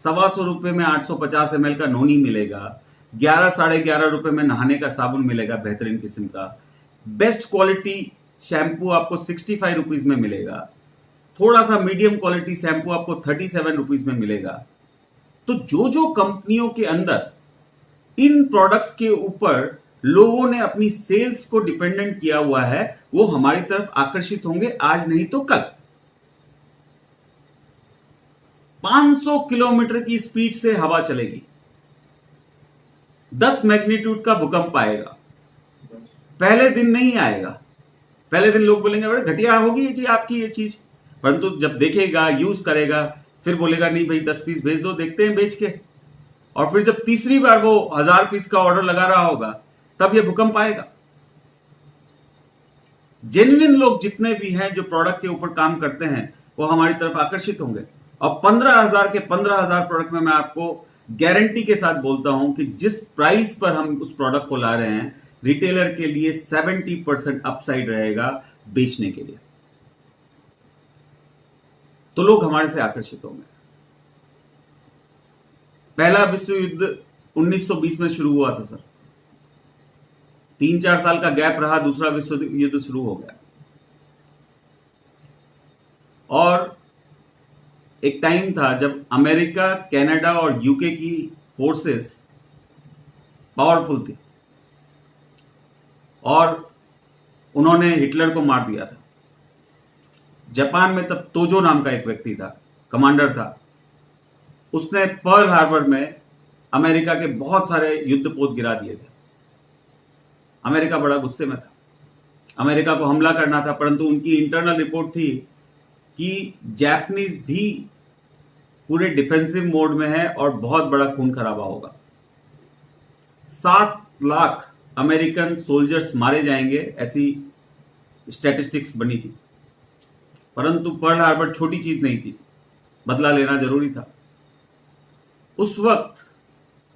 125 रुपए में 850 ml का नोनी मिलेगा, 11-11.5 रुपए में नहाने का साबुन मिलेगा बेहतरीन किस्म का, बेस्ट क्वालिटी शैम्पू आपको 65 रुपीज में मिलेगा, थोड़ा सा मीडियम क्वालिटी शैम्पू आपको 37 रुपीज में मिलेगा। तो जो जो कंपनियों के अंदर इन प्रोडक्ट्स के ऊपर लोगों ने अपनी सेल्स को डिपेंडेंट किया हुआ है, वो हमारी तरफ आकर्षित होंगे, आज नहीं तो कल। 500 किलोमीटर की स्पीड से हवा चलेगी, 10 मैग्नीट्यूड का भूकंप आएगा, पहले दिन नहीं आएगा। पहले दिन लोग बोलेंगे बड़े घटिया होगी जी आपकी ये चीज, परंतु जब देखेगा, यूज करेगा, फिर बोलेगा नहीं भाई 10 पीस भेज दो, देखते हैं बेच के। और फिर जब तीसरी बार वो 1000 पीस का ऑर्डर लगा रहा होगा, तब ये भूकंप आएगा। जेन्युइन लोग जितने भी हैं जो प्रोडक्ट के ऊपर काम करते हैं, वो हमारी तरफ आकर्षित होंगे। और 15,000 के 15,000 प्रोडक्ट में मैं आपको गारंटी के साथ बोलता हूं कि जिस प्राइस पर हम उस प्रोडक्ट को ला रहे हैं, रिटेलर के लिए 70% अपसाइड रहेगा बेचने के लिए। तो लोग हमारे से आकर्षित होंगे। पहला विश्व युद्ध 1920 में शुरू हुआ था सर, 3-4 साल का गैप रहा, दूसरा विश्व युद्ध शुरू हो गया। और एक टाइम था जब अमेरिका, कनाडा और यूके की फोर्सेस पावरफुल थी और उन्होंने हिटलर को मार दिया था। जापान में तब तोजो नाम का एक व्यक्ति था, कमांडर था। उसने पर्ल हार्बर में अमेरिका के बहुत सारे युद्धपोत गिरा दिए थे। अमेरिका बड़ा गुस्से में था, अमेरिका को हमला करना था, परंतु उनकी इंटरनल रिपोर्ट थी कि जापानीज भी पूरे डिफेंसिव मोड में है और बहुत बड़ा खून खराबा होगा। 7 लाख अमेरिकन सोल्जर्स मारे जाएंगे, ऐसी स्टैटिस्टिक्स बनी थी। परंतु पर्ल हार्बर छोटी चीज नहीं थी, बदला लेना जरूरी था। उस वक्त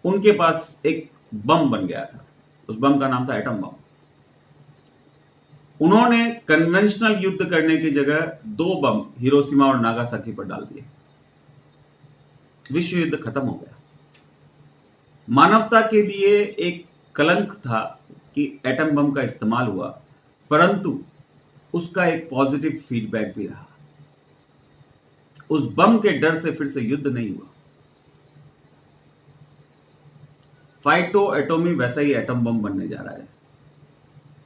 उनके पास एक बम बन गया था, उस बम का नाम था एटम बम। उन्होंने कन्वेंशनल युद्ध करने की जगह 2 बम हिरोशिमा और नागासाकी पर डाल दिए। विश्व युद्ध खत्म हो गया। मानवता के लिए एक कलंक था कि एटम बम का इस्तेमाल हुआ, परंतु उसका एक पॉजिटिव फीडबैक भी रहा। उस बम के डर से फिर से युद्ध नहीं हुआ। फाइटो एटोमी वैसा ही एटम बम बनने जा रहा है।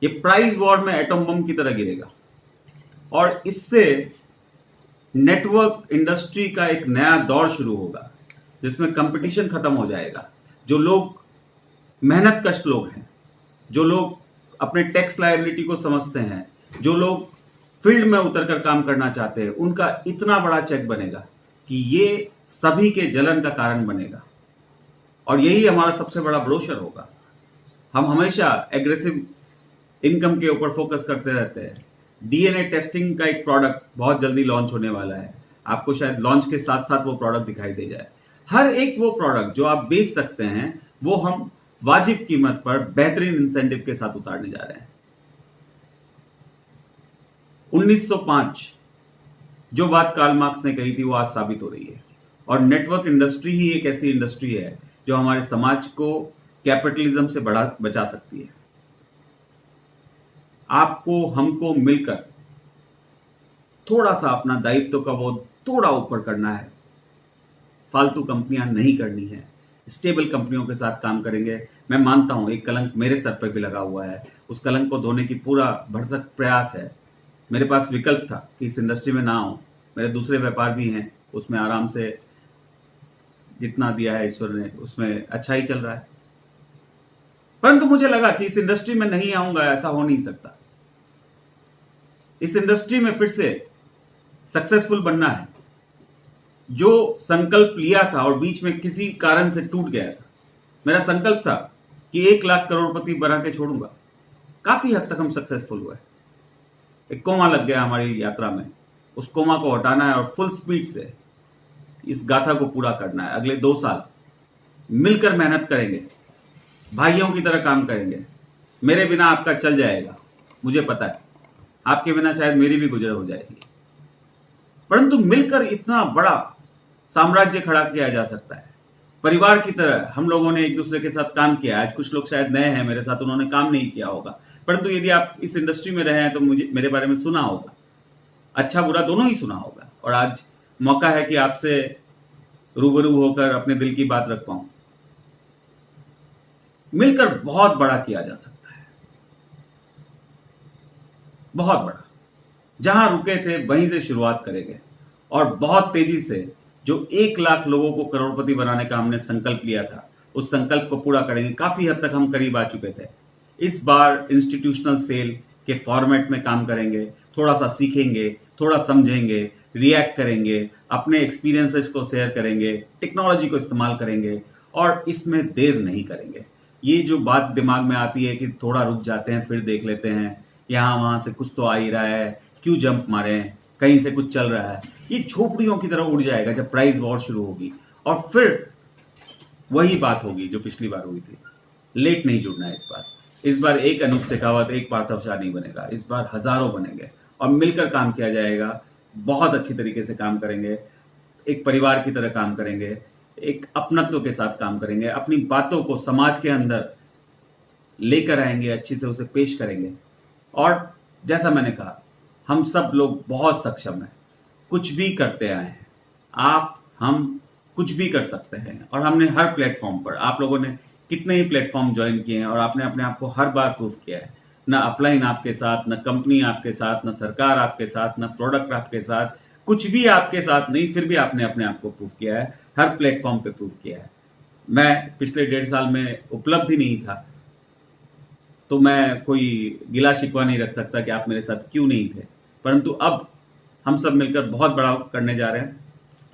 ये प्राइस वॉर में एटम बम की तरह गिरेगा और इससे नेटवर्क इंडस्ट्री का एक नया दौर शुरू होगा, जिसमें कंपटीशन खत्म हो जाएगा। जो लोग मेहनत कश लोग हैं, जो लोग अपने टैक्स लायबिलिटी को समझते हैं, जो लोग फील्ड में उतरकर काम करना चाहते हैं, उनका इतना बड़ा चेक बनेगा कि ये सभी के जलन का कारण बनेगा। और यही हमारा सबसे बड़ा ब्रोशर होगा। हम हमेशा एग्रेसिव इनकम के ऊपर फोकस करते रहते हैं। डीएनए टेस्टिंग का एक प्रोडक्ट बहुत जल्दी लॉन्च होने वाला है, आपको शायद लॉन्च के साथ साथ वो प्रोडक्ट दिखाई दे जाए। हर एक वो प्रोडक्ट जो आप बेच सकते हैं, वो हम वाजिब कीमत पर बेहतरीन इंसेंटिव के साथ उतारने जा रहे हैं। 1905 जो बात कार्ल मार्क्स ने कही थी, वो आज साबित हो रही है। और नेटवर्क इंडस्ट्री ही एक ऐसी इंडस्ट्री है जो हमारे समाज को कैपिटलिज्म से बचा सकती है। आपको हमको मिलकर थोड़ा सा अपना दायित्व का वो थोड़ा ऊपर करना है। फालतू कंपनियां नहीं करनी है, स्टेबल कंपनियों के साथ काम करेंगे। मैं मानता हूं एक कलंक मेरे सर पर भी लगा हुआ है, उस कलंक को धोने की पूरा भरसक प्रयास है। मेरे पास विकल्प था कि इस इंडस्ट्री में ना आऊं, मेरे दूसरे व्यापार भी हैं, उसमें आराम से जितना दिया है ईश्वर ने उसमें अच्छा ही चल रहा है। परंतु मुझे लगा कि इस इंडस्ट्री में नहीं आऊंगा, ऐसा हो नहीं सकता। इस इंडस्ट्री में फिर से सक्सेसफुल बनना है। जो संकल्प लिया था और बीच में किसी कारण से टूट गया था, मेरा संकल्प था कि 1 लाख करोड़पति बना के छोड़ूंगा। काफी हद तक हम सक्सेसफुल हुए। एक कोमा लग गया हमारी यात्रा में, उस कोमा को हटाना है और फुल स्पीड से इस गाथा को पूरा करना है। अगले 2 साल मिलकर मेहनत करेंगे, भाइयों की तरह काम करेंगे। मेरे बिना आपका चल जाएगा, मुझे पता है, आपके बिना शायद मेरी भी गुजर हो जाएगी, परंतु मिलकर इतना बड़ा साम्राज्य खड़ा किया जा सकता है। परिवार की तरह हम लोगों ने एक दूसरे के साथ काम किया। आज कुछ लोग शायद नए हैं मेरे साथ, उन्होंने काम नहीं किया होगा, परंतु यदि आप इस इंडस्ट्री में रहे हैं तो मेरे बारे में सुना होगा, अच्छा बुरा दोनों ही सुना होगा। और आज मौका है कि आपसे रूबरू होकर अपने दिल की बात रख पाऊं। मिलकर बहुत बड़ा किया जा सकता है, बहुत बड़ा। जहां रुके थे वहीं से शुरुआत करेंगे और बहुत तेजी से जो 1 लाख लोगों को करोड़पति बनाने का हमने संकल्प लिया था, उस संकल्प को पूरा करेंगे। काफी हद तक हम करीब आ चुके थे। इस बार इंस्टीट्यूशनल सेल के फॉर्मेट में काम करेंगे, थोड़ा सा सीखेंगे, थोड़ा समझेंगे, रिएक्ट करेंगे, अपने एक्सपीरियंसेस को शेयर करेंगे, टेक्नोलॉजी को इस्तेमाल करेंगे और इसमें देर नहीं करेंगे। ये जो बात दिमाग में आती है कि थोड़ा रुक जाते हैं फिर देख लेते हैं, यहां वहां से कुछ तो आ ही रहा है, क्यों जंप मारे, कहीं से कुछ चल रहा है, ये झोपड़ियों की तरह उड़ जाएगा जब प्राइस वॉर शुरू होगी। और फिर वही बात होगी जो पिछली बार हुई थी। लेट नहीं जुड़ना है इस बार एक अनूप शेखावत, एक पार्थव शाह नहीं बनेगा, इस बार हजारों बनेंगे और मिलकर काम किया जाएगा। बहुत अच्छी तरीके से काम करेंगे, एक परिवार की तरह काम करेंगे, एक अपनत्व के साथ काम करेंगे, अपनी बातों को समाज के अंदर लेकर आएंगे, अच्छी से उसे पेश करेंगे। और जैसा मैंने कहा, हम सब लोग बहुत सक्षम हैं, कुछ भी करते आए हैं, हम कुछ भी कर सकते हैं। और हमने हर प्लेटफॉर्म पर, आप लोगों ने कितने ही प्लेटफॉर्म ज्वाइन किए हैं और आपने अपने आप को हर बार प्रूव किया है। ना अपलाइन आपके साथ, ना कंपनी आपके साथ, ना सरकार आपके साथ, ना प्रोडक्ट आपके साथ, कुछ भी आपके साथ नहीं, फिर भी आपने अपने आप को प्रूव किया है, हर प्लेटफॉर्म पे प्रूव किया है। मैं पिछले 1.5 साल में उपलब्ध ही नहीं था, तो मैं कोई गिला शिकवा नहीं रख सकता कि आप मेरे साथ क्यों नहीं थे। परंतु अब हम सब मिलकर बहुत बड़ा करने जा रहे हैं,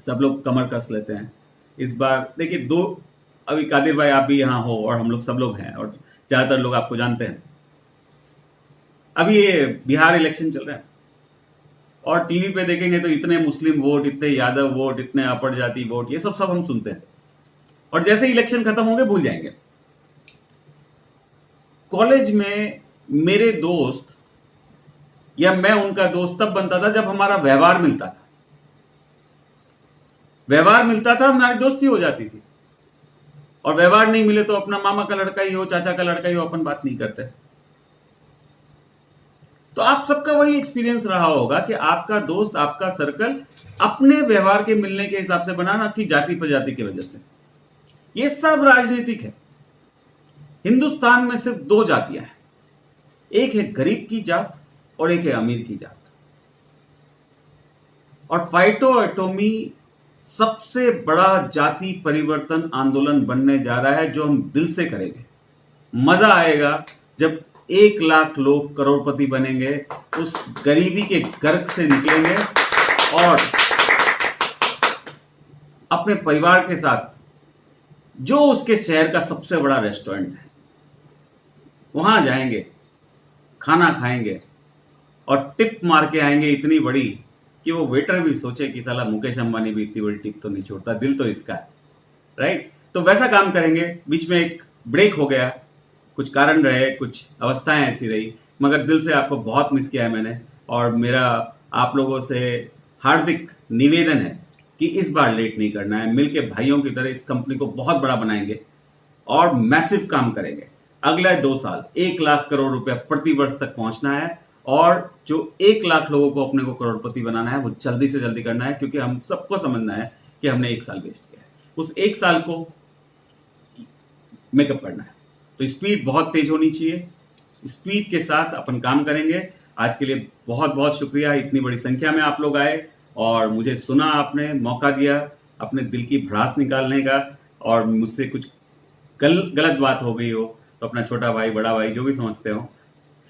सब लोग कमर कस लेते हैं। इस बार देखिए, अभी कादिर भाई आप भी यहाँ हो और हम लोग सब लोग हैं और ज्यादातर लोग आपको जानते हैं। अभी ये बिहार इलेक्शन चल रहा है और टीवी पे देखेंगे तो इतने मुस्लिम वोट, इतने यादव वोट, इतने अपर जाति वोट, ये सब हम सुनते हैं और जैसे इलेक्शन खत्म होंगे भूल जाएंगे। कॉलेज में मेरे दोस्त या मैं उनका दोस्त तब बनता था जब हमारा व्यवहार मिलता था। व्यवहार मिलता था, हमारी दोस्ती हो जाती थी। और व्यवहार नहीं मिले तो अपना मामा का लड़का ही हो, चाचा का लड़का ही हो, अपन बात नहीं करते। तो आप सबका वही एक्सपीरियंस रहा होगा कि आपका दोस्त, आपका सर्कल अपने व्यवहार के मिलने के हिसाब से बनाना, कि जाति प्रजाति की वजह से। ये सब राजनीतिक है। हिंदुस्तान में सिर्फ 2 जातियां हैं, एक है गरीब की जात और एक है अमीर की जात। और फाइटो एटोमी सबसे बड़ा जाति परिवर्तन आंदोलन बनने जा रहा है, जो हम दिल से करेंगे। मजा आएगा जब 1 लाख लोग करोड़पति बनेंगे, उस गरीबी के गर्क से निकलेंगे और अपने परिवार के साथ, जो उसके शहर का सबसे बड़ा रेस्टोरेंट है, वहां जाएंगे, खाना खाएंगे और टिप मार के आएंगे इतनी बड़ी कि वो वेटर भी सोचे कि साला मुकेश अंबानी भी इतनी बड़ी टिप तो नहीं छोड़ता, दिल तो इसका है, राइट। तो वैसा काम करेंगे। बीच में एक ब्रेक हो गया, कुछ कारण रहे, कुछ अवस्थाएं ऐसी रही, मगर दिल से आपको बहुत मिस किया है मैंने। और मेरा आप लोगों से हार्दिक निवेदन है कि इस बार लेट नहीं करना है, मिलके भाइयों की तरह इस कंपनी को बहुत बड़ा बनाएंगे और मैसिव काम करेंगे। अगले 2 साल 1 लाख करोड़ रुपया प्रति वर्ष तक पहुंचना है और जो 1 लाख लोगों को अपने को करोड़पति बनाना है, वो जल्दी से जल्दी करना है, क्योंकि हम सबको समझना है कि हमने 1 साल वेस्ट किया है। उस 1 साल को मेकअप करना है, तो स्पीड बहुत तेज होनी चाहिए। स्पीड के साथ अपन काम करेंगे। आज के लिए बहुत बहुत शुक्रिया, इतनी बड़ी संख्या में आप लोग आए और मुझे सुना, आपने मौका दिया अपने दिल की भड़ास निकालने का। और मुझसे कुछ गलत बात हो गई हो तो अपना छोटा भाई, बड़ा भाई, जो भी समझते हो,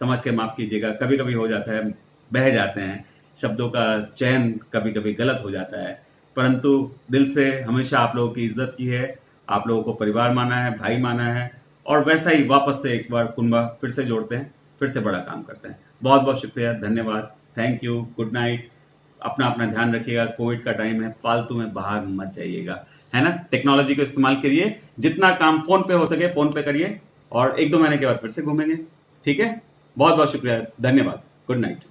समझ के माफ कीजिएगा। कभी कभी हो जाता है, बह जाते हैं, शब्दों का चयन कभी कभी गलत हो जाता है, परंतु दिल से हमेशा आप लोगों की इज्जत की है, आप लोगों को परिवार माना है, भाई माना है, और वैसा ही वापस से एक बार कुंभा फिर से जोड़ते हैं, फिर से बड़ा काम करते हैं। बहुत बहुत शुक्रिया, धन्यवाद, थैंक यू, गुड नाइट। अपना अपना ध्यान रखिएगा, कोविड का टाइम है, फालतू में बाहर मत जाइएगा, है ना। टेक्नोलॉजी को इस्तेमाल करिए, जितना काम फोन पे हो सके फोन पे करिए, और 1-2 महीने के बाद फिर से घूमेंगे, ठीक है। बहुत बहुत शुक्रिया, धन्यवाद, गुड नाइट।